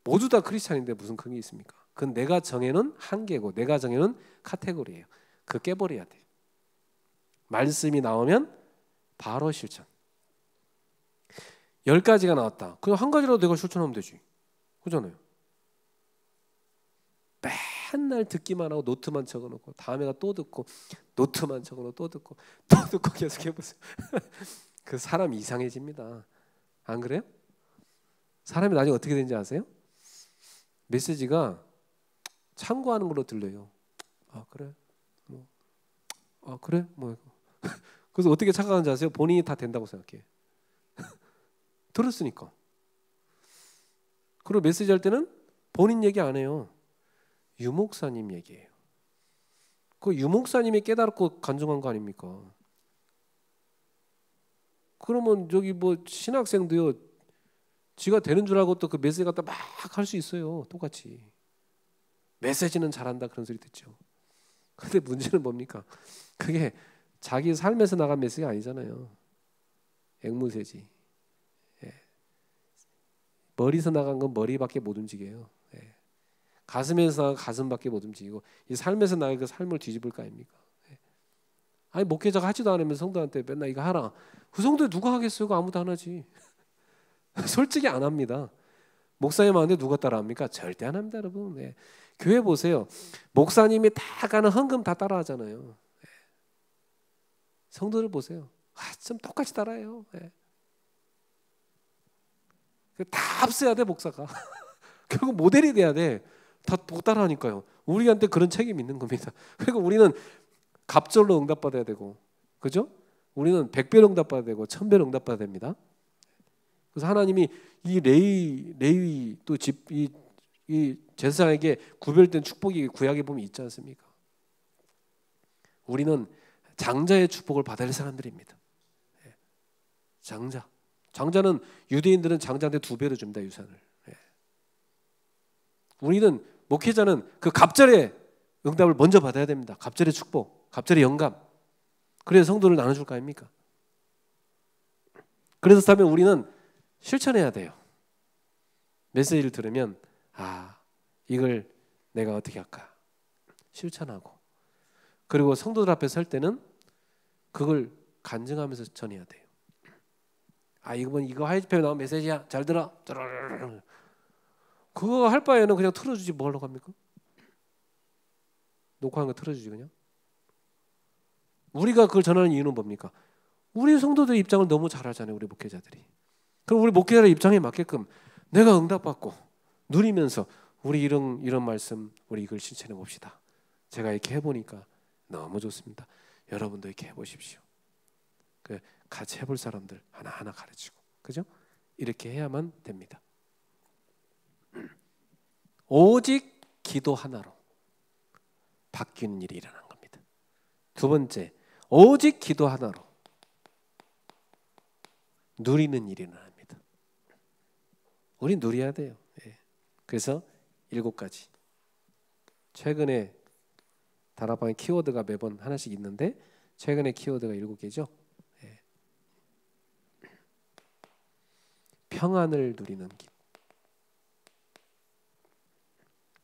모두 다 크리스찬인데 무슨 큰 게 있습니까? 그건 내가 정해놓은 한계고 내가 정해놓은 카테고리예요. 그거 깨버려야 돼요. 말씀이 나오면 바로 실천. 10가지가 나왔다. 그냥 한 가지라도 내가 실천하면 되지. 그잖아요. 맨날 듣기만 하고 노트만 적어놓고 다음에가 또 듣고 노트만 적어놓고 또 듣고 계속 해보세요. 그 사람 이상해집니다. 안 그래요? 사람이 나중에 어떻게 되는지 아세요? 메시지가 참고하는 걸로 들려요. 그래? 그래? 그래서 어떻게 착각하는지 아세요? 본인이 다 된다고 생각해. 들었으니까. 그리고 메시지 할 때는 본인 얘기 안 해요. 유목사님 얘기예요. 그 유목사님이 깨달았고 간증한 거 아닙니까? 그러면 저기 뭐 신학생도요, 지가 되는 줄 알고 또 그 메시지 갖다 막 할 수 있어요. 똑같이. 메시지는 잘한다 그런 소리 듣죠. 근데 문제는 뭡니까? 그게 자기 삶에서 나간 메시지가 아니잖아요. 앵무새지. 머리에서 나간 건 머리밖에 못 움직여요. 가슴에서 나간 가슴밖에 못 움직이고 이 삶에서 나간 그 삶을 뒤집을 거 아닙니까? 아니 목회자가 하지도 않으면 성도한테 맨날 이거 하라. 그 성도에 누가 하겠어요? 아무도 안 하지. 솔직히 안 합니다. 목사님 하는데 누가 따라합니까? 절대 안 합니다, 여러분. 교회 보세요. 목사님이 다 가는 헌금 다 따라하잖아요. 성도들 보세요. 좀 똑같이 따라해요. 다 합세해야 돼, 목사가. 결국 모델이 돼야 돼. 다 따라하니까요. 우리한테 그런 책임이 있는 겁니다. 그리고 우리는 갑절로 응답받아야 되고, 그죠? 우리는 100배로 응답받아야 되고 1000배로 응답받아야 됩니다. 그래서 하나님이 이 레위 또 이 제사장에게 구별된 축복이 구약에 보면 있지 않습니까? 우리는 장자의 축복을 받을 사람들입니다. 장자. 장자는 유대인들은 장자한테 2배로 줍니다, 유산을. 예. 우리는 목회자는 그 갑절의 응답을 먼저 받아야 됩니다. 갑절의 축복, 갑절의 영감. 그래서 성도를 나눠줄 거 아닙니까? 그래서 우리는 실천해야 돼요. 메시지를 들으면 이걸 내가 어떻게 할까? 실천하고, 그리고 성도들 앞에 설 때는 그걸 간증하면서 전해야 돼요. 이거 하이집회 나온 메시지야. 잘 들어. 그거 할 바에는 그냥 틀어주지 뭐 하려고 합니까? 녹화한 거 틀어주지 그냥. 우리가 그걸 전하는 이유는 뭡니까? 우리 성도들의 입장을 너무 잘 알잖아요, 우리 목회자들이. 그럼 우리 목회자의 입장에 맞게끔 내가 응답받고 누리면서 우리 이런 말씀, 우리 이걸 실천해 봅시다. 제가 이렇게 해보니까 너무 좋습니다. 여러분도 이렇게 해보십시오. 같이 해볼 사람들 하나하나 가르치고, 그죠? 이렇게 해야만 됩니다. 오직 기도 하나로 바뀌는 일이 일어난 겁니다. 두 번째, 오직 기도 하나로 누리는 일이 일어납니다. 우리 누려야 돼요. 예. 그래서 7가지. 최근에 다락방에 키워드가 매번 하나씩 있는데 최근에 키워드가 7개죠. 예. 평안을 누리는 기도.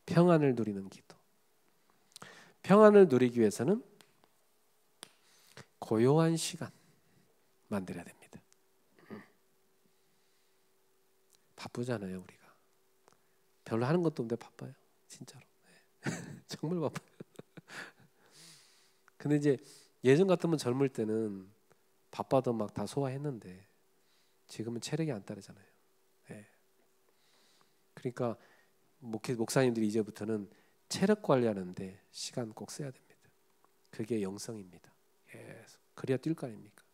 평안을 누리는 기도. 평안을 누리기 위해서는 고요한 시간 만들어야 됩니다. 바쁘잖아요, 우리가. 별로 하는 것도 없는데 바빠요, 진짜로. 정말 바빠요. 근데 이제 예전 같으면 젊을 때는 바빠도 막 다 소화했는데 지금은 체력이 안 따르잖아요. 그러니까 목사님들이 이제부터는 체력 관리하는데 시간 꼭 써야 됩니다. 그게 영성입니다. 계속 그래야 뛸 거 아닙니까?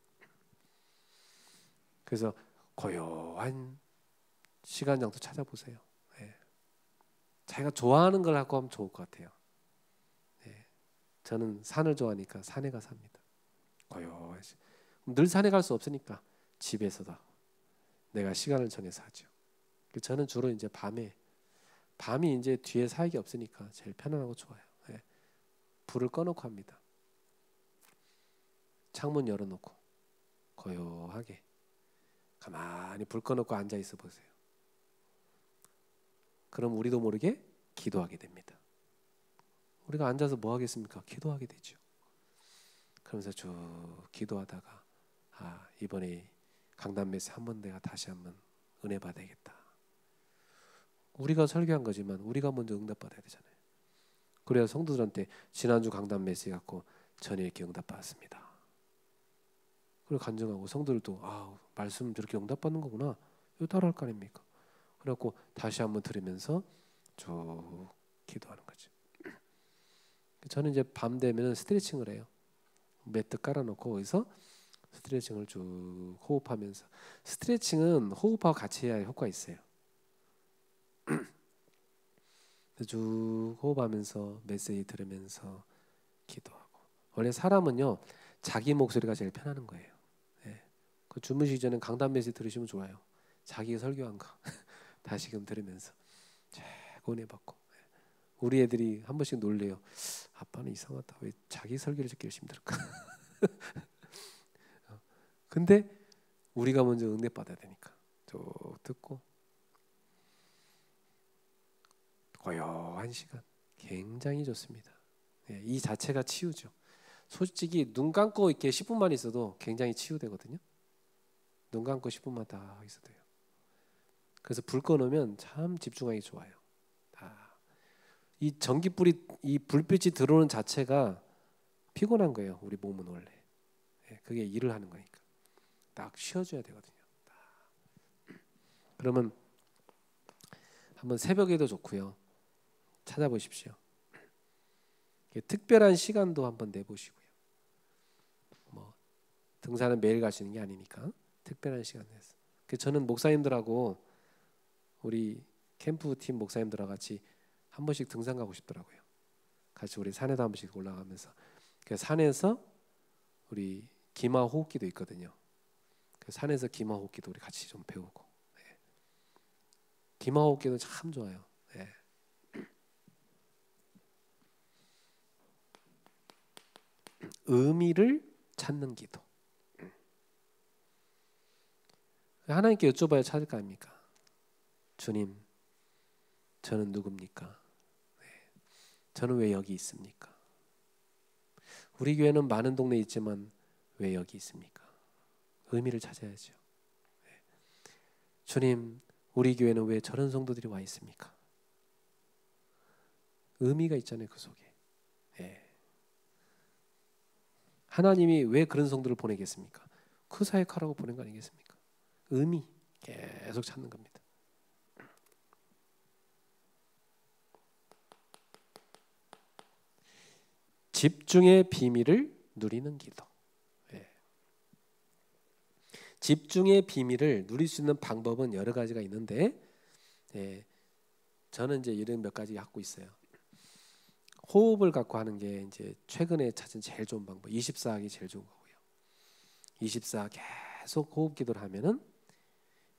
그래서 고요한 시간 장소 찾아보세요. 자기가 좋아하는 걸 하고 하면 좋을 것 같아요. 저는 산을 좋아하니까 산에 가서 합니다. 고요하지. 늘 산에 갈 수 없으니까 집에서도 내가 시간을 정해서 하죠. 저는 주로 이제 밤이 이제 뒤에 사역이 없으니까 제일 편안하고 좋아요. 불을 꺼놓고 합니다. 창문 열어놓고 고요하게 가만히 불 꺼놓고 앉아 있어 보세요. 그럼 우리도 모르게 기도하게 됩니다. 우리가 앉아서 뭐 하겠습니까? 기도하게 되죠. 그러면서 쭉 기도하다가 이번에 강단 메시지 한번 내가 다시 한번 은혜 받아야겠다. 우리가 설교한 거지만 우리가 먼저 응답받아야 되잖아요. 그래야 성도들한테 지난주 강단 메시지 갖고 전에 이렇게 응답받았습니다. 그리고 간증하고 성도들도 말씀 저렇게 응답받는 거구나. 이거 따라할 거 아닙니까? 그래갖고 다시 한번 들으면서 쭉 기도하는 거죠. 저는 이제 밤 되면 스트레칭을 해요. 매트 깔아놓고 거기서 스트레칭을 쭉 호흡하면서. 스트레칭은 호흡하고 같이 해야 효과가 있어요. 쭉 호흡하면서 메시지 들으면서 기도하고. 원래 사람은요 자기 목소리가 제일 편안한 거예요. 그 주무시기 전에 강단 메시지 들으시면 좋아요. 자기가 설교한 거 다시금 들으면서 쫙 은혜 받고. 우리 애들이 한 번씩 놀래요. 아빠는 이상하다. 왜 자기 설교를 저렇게 열심히 들을까? 근데 우리가 먼저 은혜 받아야 되니까 쭉 듣고 고요한 시간 굉장히 좋습니다. 이 자체가 치유죠. 솔직히 눈 감고 이렇게 10분만 있어도 굉장히 치유되거든요. 눈 감고 10분만 다 있어도 돼요. 그래서 불 꺼놓으면 참 집중하기 좋아요. 이 전기불이 이 불빛이 들어오는 자체가 피곤한 거예요. 우리 몸은 원래. 그게 일을 하는 거니까 딱 쉬어줘야 되거든요. 그러면 한번 새벽에도 좋고요. 찾아보십시오. 특별한 시간도 한번 내보시고요. 뭐 등산은 매일 가시는 게 아니니까 특별한 시간 내서. 저는 목사님들하고 우리 캠프팀 목사님들하고 같이 한 번씩 등산 가고 싶더라고요. 같이 우리 산에도 한 번씩 올라가면서 산에서 우리 기마 호흡기도 있거든요. 그 산에서 기마호흡기도 우리 같이 좀 배우고. 예. 기마호흡기도 참 좋아요. 예. 의미를 찾는 기도. 하나님께 여쭤봐야 찾을 거 아닙니까? 주님, 저는 누굽니까? 저는 왜 여기 있습니까? 우리 교회는 많은 동네에 있지만 왜 여기 있습니까? 의미를 찾아야죠. 주님, 우리 교회는 왜 저런 성도들이 와 있습니까? 의미가 있잖아요, 그 속에. 하나님이 왜 그런 성도를 보내겠습니까? 그 사역하라고 보낸 거 아니겠습니까? 의미 계속 찾는 겁니다. 집중의 비밀을 누리는 기도. 집중의 비밀을 누릴 수 있는 방법은 여러 가지가 있는데, 저는 이제 이런 몇 가지 갖고 있어요. 호흡을 갖고 하는 게 이제 최근에 찾은 제일 좋은 방법. 24하기 제일 좋은 거고요. 24 계속 호흡 기도를 하면은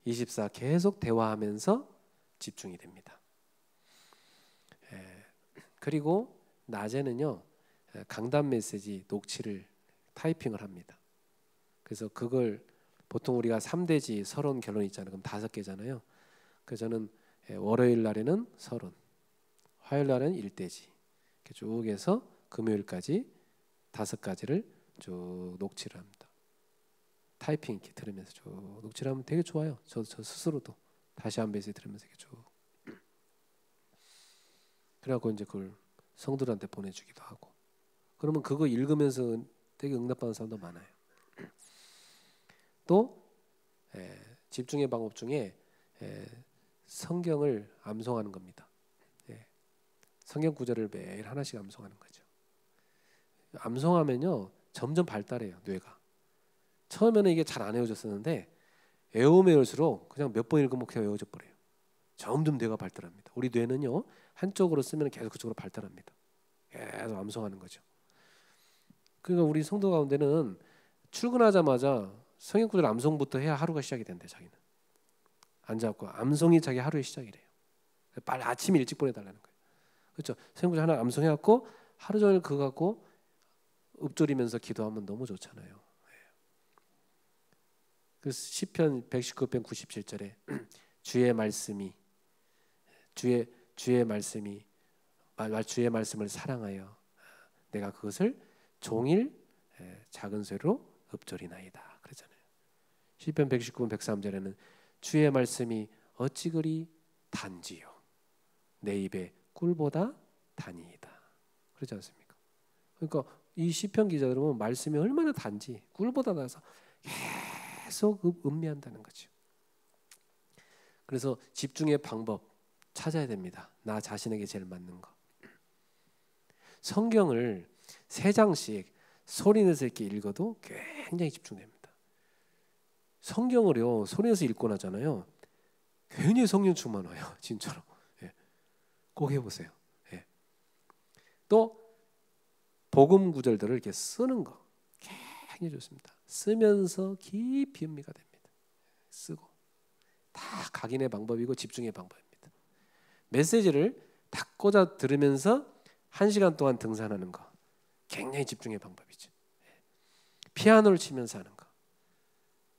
24 계속 대화하면서 집중이 됩니다. 그리고 낮에는요, 강단 메시지 녹취를 타이핑을 합니다. 그래서 그걸 보통 우리가 3대지 서론 결론 있잖아요. 그럼 5개잖아요. 그래서 저는 월요일 날에는 서론, 화요일 날에는 1대지 이렇게 쭉 해서 금요일까지 5가지를 쭉 녹취를 합니다. 타이핑 이렇게 들으면서 쭉 녹취를 하면 되게 좋아요. 저 스스로도 다시 한 배씩 들으면서 이렇게 쭉. 그래갖고 이제 그걸 성도들한테 보내주기도 하고. 그러면 그거 읽으면서 되게 응답받는 사람도 많아요. 또 집중의 방법 중에 성경을 암송하는 겁니다. 성경 구절을 매일 하나씩 암송하는 거죠. 암송하면요 점점 발달해요, 뇌가. 처음에는 이게 잘 안 외워졌었는데 외우면 외울수록 그냥 몇 번 읽으면 그냥 외워져 버려요. 점점 뇌가 발달합니다. 우리 뇌는요 한쪽으로 쓰면 계속 그쪽으로 발달합니다. 계속 암송하는 거죠. 그러니까 우리 성도 가운데는 출근하자마자 성경 구절 암송부터 해야 하루가 시작이 된대. 자기는 앉아갖고 암송이 자기 하루의 시작이래요. 빨리 아침에 일찍 보내달라는 거예요. 그렇죠? 성경 구절 하나 암송해갖고 하루 종일 그거 갖고 읊조리면서 기도하면 너무 좋잖아요. 그래서 시편 119편 97절에 주의 말씀이 주의 말씀을 사랑하여 내가 그것을 종일 작은 소리로 읊조리나이다 그러잖아요. 시편 119편 103절에는 주의 말씀이 어찌 그리 단지요 내 입에 꿀보다 단이이다 그러지 않습니까? 그러니까 이 시편 기자들은 보면 말씀이 얼마나 단지 꿀보다 나서 계속 음미한다는 거죠. 그래서 집중의 방법 찾아야 됩니다. 나 자신에게 제일 맞는 거. 성경을 3장씩 소리내서 이렇게 읽어도 굉장히 집중됩니다. 성경을요 소리내서 읽고 나잖아요. 굉장히 성령 충만 와요. 진짜로. 꼭 해보세요. 또 복음 구절들을 이렇게 쓰는 거 굉장히 좋습니다. 쓰면서 깊이 음미가 됩니다. 쓰고 다 각인의 방법이고 집중의 방법입니다. 메시지를 다 꽂아 들으면서 1시간 동안 등산하는 거 굉장히 집중의 방법이죠. 피아노를 치면서 하는 거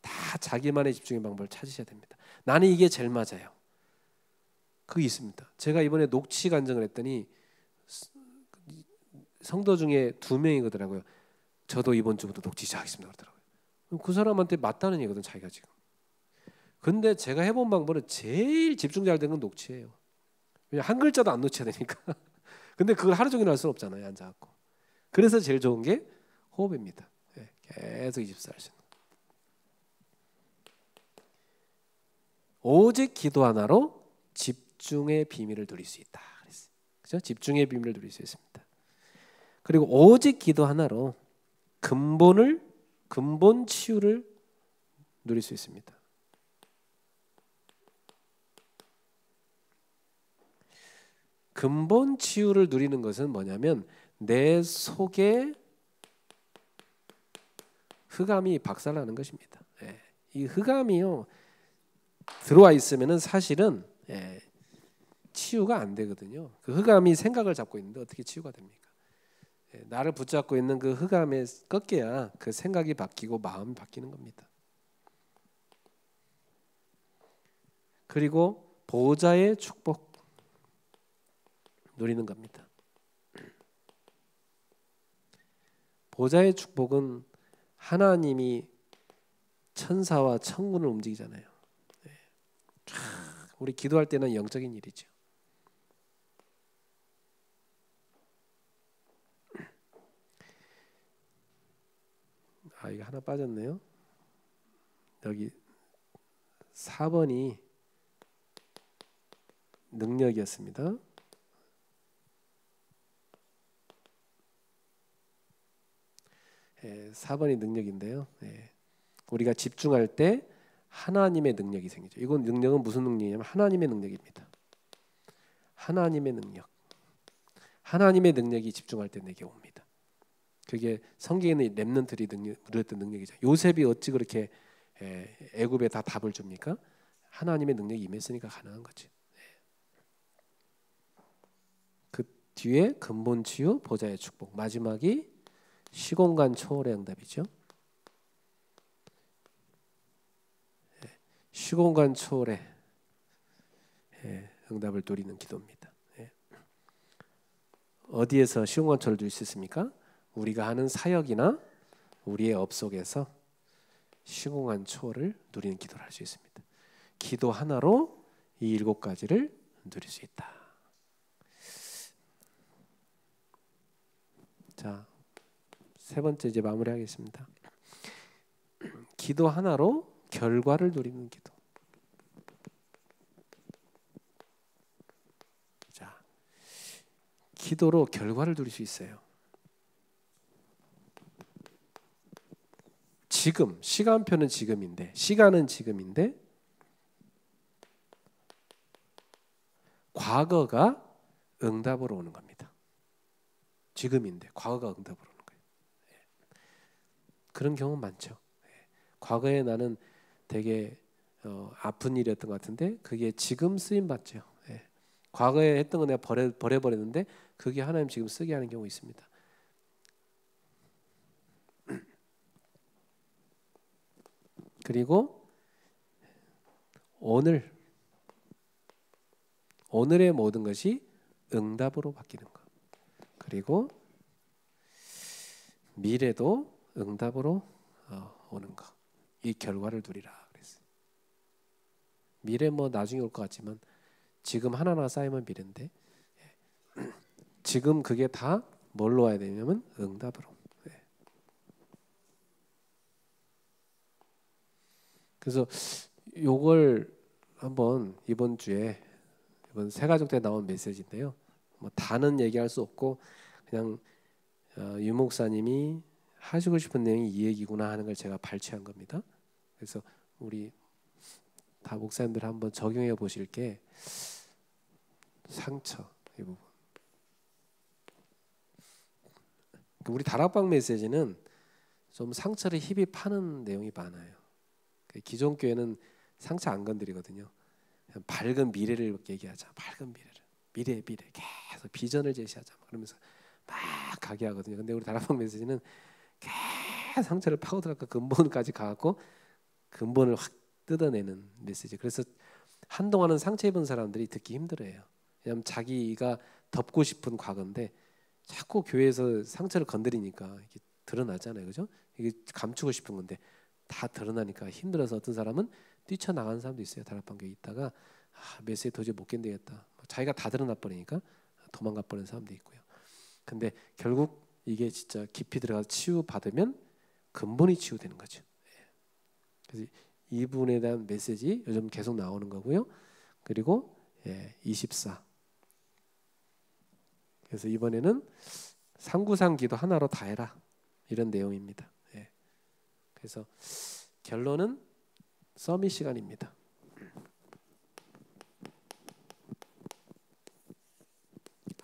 다 자기만의 집중의 방법을 찾으셔야 됩니다. 나는 이게 제일 맞아요. 그게 있습니다. 제가 이번에 녹취 간증을 했더니 성도 중에 2명이더라고요. 저도 이번 주부터 녹취 시작하겠습니다 그러더라고요. 그 사람한테 맞다는 얘기거든 자기가 지금. 근데 제가 해본 방법은 제일 집중 잘 되는 건 녹취예요. 왜냐 한 글자도 안 놓쳐야 되니까. 근데 그걸 하루 종일 할 수는 없잖아요 앉아갖고. 그래서 제일 좋은 게 호흡입니다. 계속 24 할 수 있는. 오직 기도 하나로 집중의 비밀을 누릴 수 있다. 그렇죠? 집중의 비밀을 누릴 수 있습니다. 그리고 오직 기도 하나로 근본 치유를 누릴 수 있습니다. 근본 치유를 누리는 것은 뭐냐면 내 속에 흑암이 박살나는 것입니다. 이 흑암이요 들어와 있으면은 사실은 치유가 안 되거든요. 그 흑암이 생각을 잡고 있는데 어떻게 치유가 됩니까? 나를 붙잡고 있는 그 흑암에 꺾여야 그 생각이 바뀌고 마음이 바뀌는 겁니다. 그리고 보호자의 축복 누리는 겁니다. 보호자의 축복은 하나님이 천사와 천군을 움직이잖아요. 우리 기도할 때는 영적인 일이죠. 이거 하나 빠졌네요. 여기 4번이 능력이었습니다. 예, 4번이 능력인데요. 우리가 집중할 때 하나님의 능력이 생기죠. 이건 능력은 무슨 능력이냐면 하나님의 능력입니다. 하나님의 능력. 하나님의 능력이 집중할 때 내게 옵니다. 그게 성경에는 렘넌트들이 누렸던 능력이죠. 요셉이 어찌 그렇게 애굽에 다 답을 줍니까? 하나님의 능력이 임했으니까 가능한 거지. 그 뒤에 근본 치유, 보좌의 축복, 마지막이 시공간 초월의 응답이죠. 시공간 초월의 응답을 누리는 기도입니다. 어디에서 시공간 초월을 누릴 수 있습니까? 우리가 하는 사역이나 우리의 업 속에서 시공간 초월을 누리는 기도를 할 수 있습니다. 기도 하나로 이 7가지를 누릴 수 있다. 자, 세 번째 이제 마무리하겠습니다. 기도 하나로 결과를 누리는 기도. 자, 기도로 결과를 누릴 수 있어요. 지금 시간표는 지금인데, 시간은 지금인데 과거가 응답으로 오는 겁니다. 지금인데 과거가 응답으로 오는 거예요. 그런 경우 많죠. 과거에 나는 되게 아픈 일이었던 것 같은데 그게 지금 쓰임 받죠. 과거에 했던 거 내가 버려버렸는데 그게 하나님 지금 쓰게 하는 경우 있습니다. 그리고 오늘의 모든 것이 응답으로 바뀌는 것. 그리고 미래도 응답으로 오는 것. 이 결과를 누리라 그랬어요. 미래 뭐 나중에 올 것 같지만 지금 하나하나 쌓이면 미래인데 지금 그게 다 뭘로 와야 되냐면 응답으로. 그래서 요걸 한번 이번 주에 이번 새가족 때 나온 메시지인데요. 뭐 다는 얘기할 수 없고 그냥 유 목사님이 하시고 싶은 내용이 이 얘기구나 하는 걸 제가 발췌한 겁니다. 그래서 우리 다 목사님들 한번 적용해 보실 게 상처 이 부분. 우리 다락방 메시지는 좀 상처를 희비 파는 내용이 많아요. 기존 교회는 상처 안 건드리거든요. 그냥 밝은 미래를 얘기하자. 밝은 미래 계속 비전을 제시하자. 그러면서 막 가게 하거든요. 근데 우리 다락방 메시지는 계속 상처를 파고들어서 근본까지 가고 근본을 확 뜯어내는 메시지. 그래서 한동안은 상처 입은 사람들이 듣기 힘들어요. 왜냐하면 자기가 덮고 싶은 과거인데 자꾸 교회에서 상처를 건드리니까 이게 드러나잖아요, 그죠? 이게 감추고 싶은 건데 다 드러나니까 힘들어서 어떤 사람은 뛰쳐나가는 사람도 있어요. 다락방 교회 있다가 메시지 도저히 못 견디겠다. 자기가 다 드러나 버리니까 도망가 버리는 사람도 있고요. 근데 결국 이게 진짜 깊이 들어가서 치유 받으면 근본이 치유되는 거죠. 그래서 이 부분에 대한 메시지 요즘 계속 나오는 거고요. 그리고 24. 그래서 이번에는 393 기도 하나로 다 해라 이런 내용입니다. 그래서 결론은 서밋 시간입니다.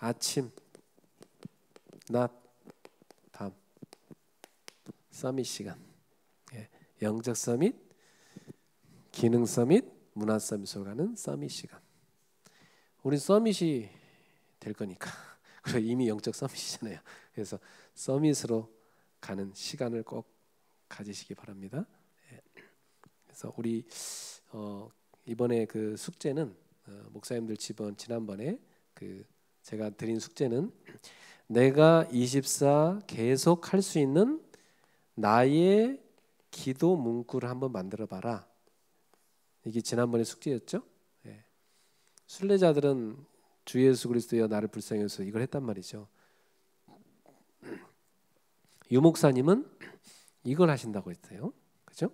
아침, 낮, 밤 서밋 시간. 영적 서밋, 기능 서밋, 문화 서밋으로 가는 서밋 시간. 우린 서밋이 될 거니까. 그리고 이미 영적 서밋이잖아요. 그래서 서밋으로 가는 시간을 꼭 가지시기 바랍니다. 그래서 우리 이번에 그 숙제는 목사님들 지난번에 그 제가 드린 숙제는 내가 24 계속 할 수 있는 나의 기도 문구를 한번 만들어 봐라. 이게 지난번에 숙제였죠. 순례자들은 주 예수 그리스도여 나를 불쌍히 여기소 이걸 했단 말이죠. 유 목사님은 이걸 하신다고 했어요. 그죠?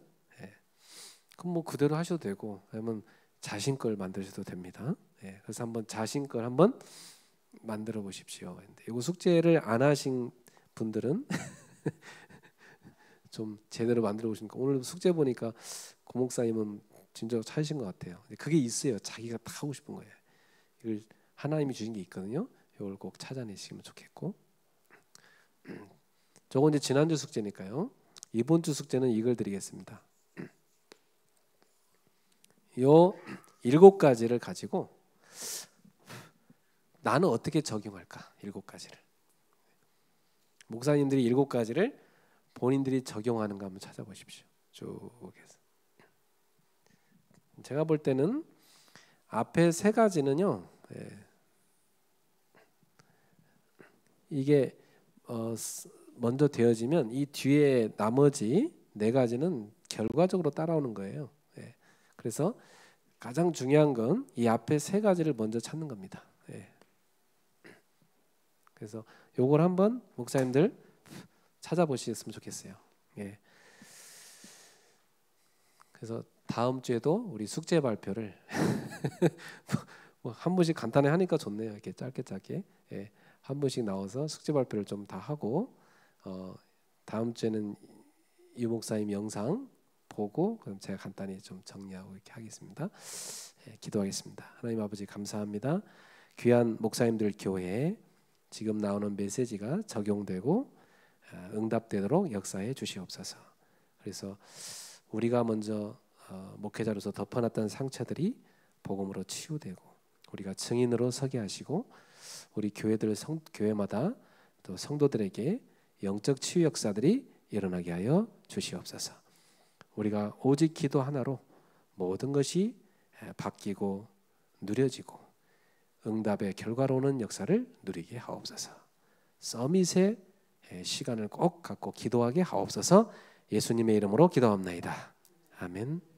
그럼 뭐 그대로 하셔도 되고 아니면 자신 걸 만드셔도 됩니다. 그래서 한번 자신 걸 한번 만들어 보십시오. 이거 숙제를 안 하신 분들은 좀 제대로 만들어 보시니까 오늘 숙제 보니까 고 목사님은 진짜 찾으신 것 같아요. 그게 있어요. 자기가 다 하고 싶은 거예요. 이걸 하나님이 주신 게 있거든요. 이걸 꼭 찾아내시면 좋겠고. 저건 이제 지난주 숙제니까요. 이번 주 숙제는 이걸 드리겠습니다. 요 7가지를 가지고 나는 어떻게 적용할까? 7가지를. 목사님들이 7가지를 본인들이 적용하는가 한번 찾아보십시오. 쭉 해서. 제가 볼 때는 앞에 3가지는요. 이게 먼저 되어지면 이 뒤에 나머지 4가지는 결과적으로 따라오는 거예요. 그래서 가장 중요한 건 이 앞에 3가지를 먼저 찾는 겁니다. 그래서 요걸 한번 목사님들 찾아보셨으면 좋겠어요. 그래서 다음 주에도 우리 숙제 발표를 뭐 한 분씩 간단히 하니까 좋네요. 이렇게 짧게 한 분씩 나와서 숙제 발표를 좀 다 하고 다음 주에는 유 목사님 영상 보고 그럼 제가 간단히 좀 정리하고 이렇게 하겠습니다. 기도하겠습니다. 하나님 아버지 감사합니다. 귀한 목사님들 교회에 지금 나오는 메시지가 적용되고 응답되도록 역사해 주시옵소서. 그래서 우리가 먼저 목회자로서 덮어놨던 상처들이 복음으로 치유되고 우리가 증인으로 서게 하시고 우리 교회마다 또 성도들에게 영적 치유 역사들이 일어나게 하여 주시옵소서. 우리가 오직 기도 하나로 모든 것이 바뀌고 누려지고 응답의 결과로는 역사를 누리게 하옵소서. 서밋의 시간을 꼭 갖고 기도하게 하옵소서. 예수님의 이름으로 기도합나이다. 아멘.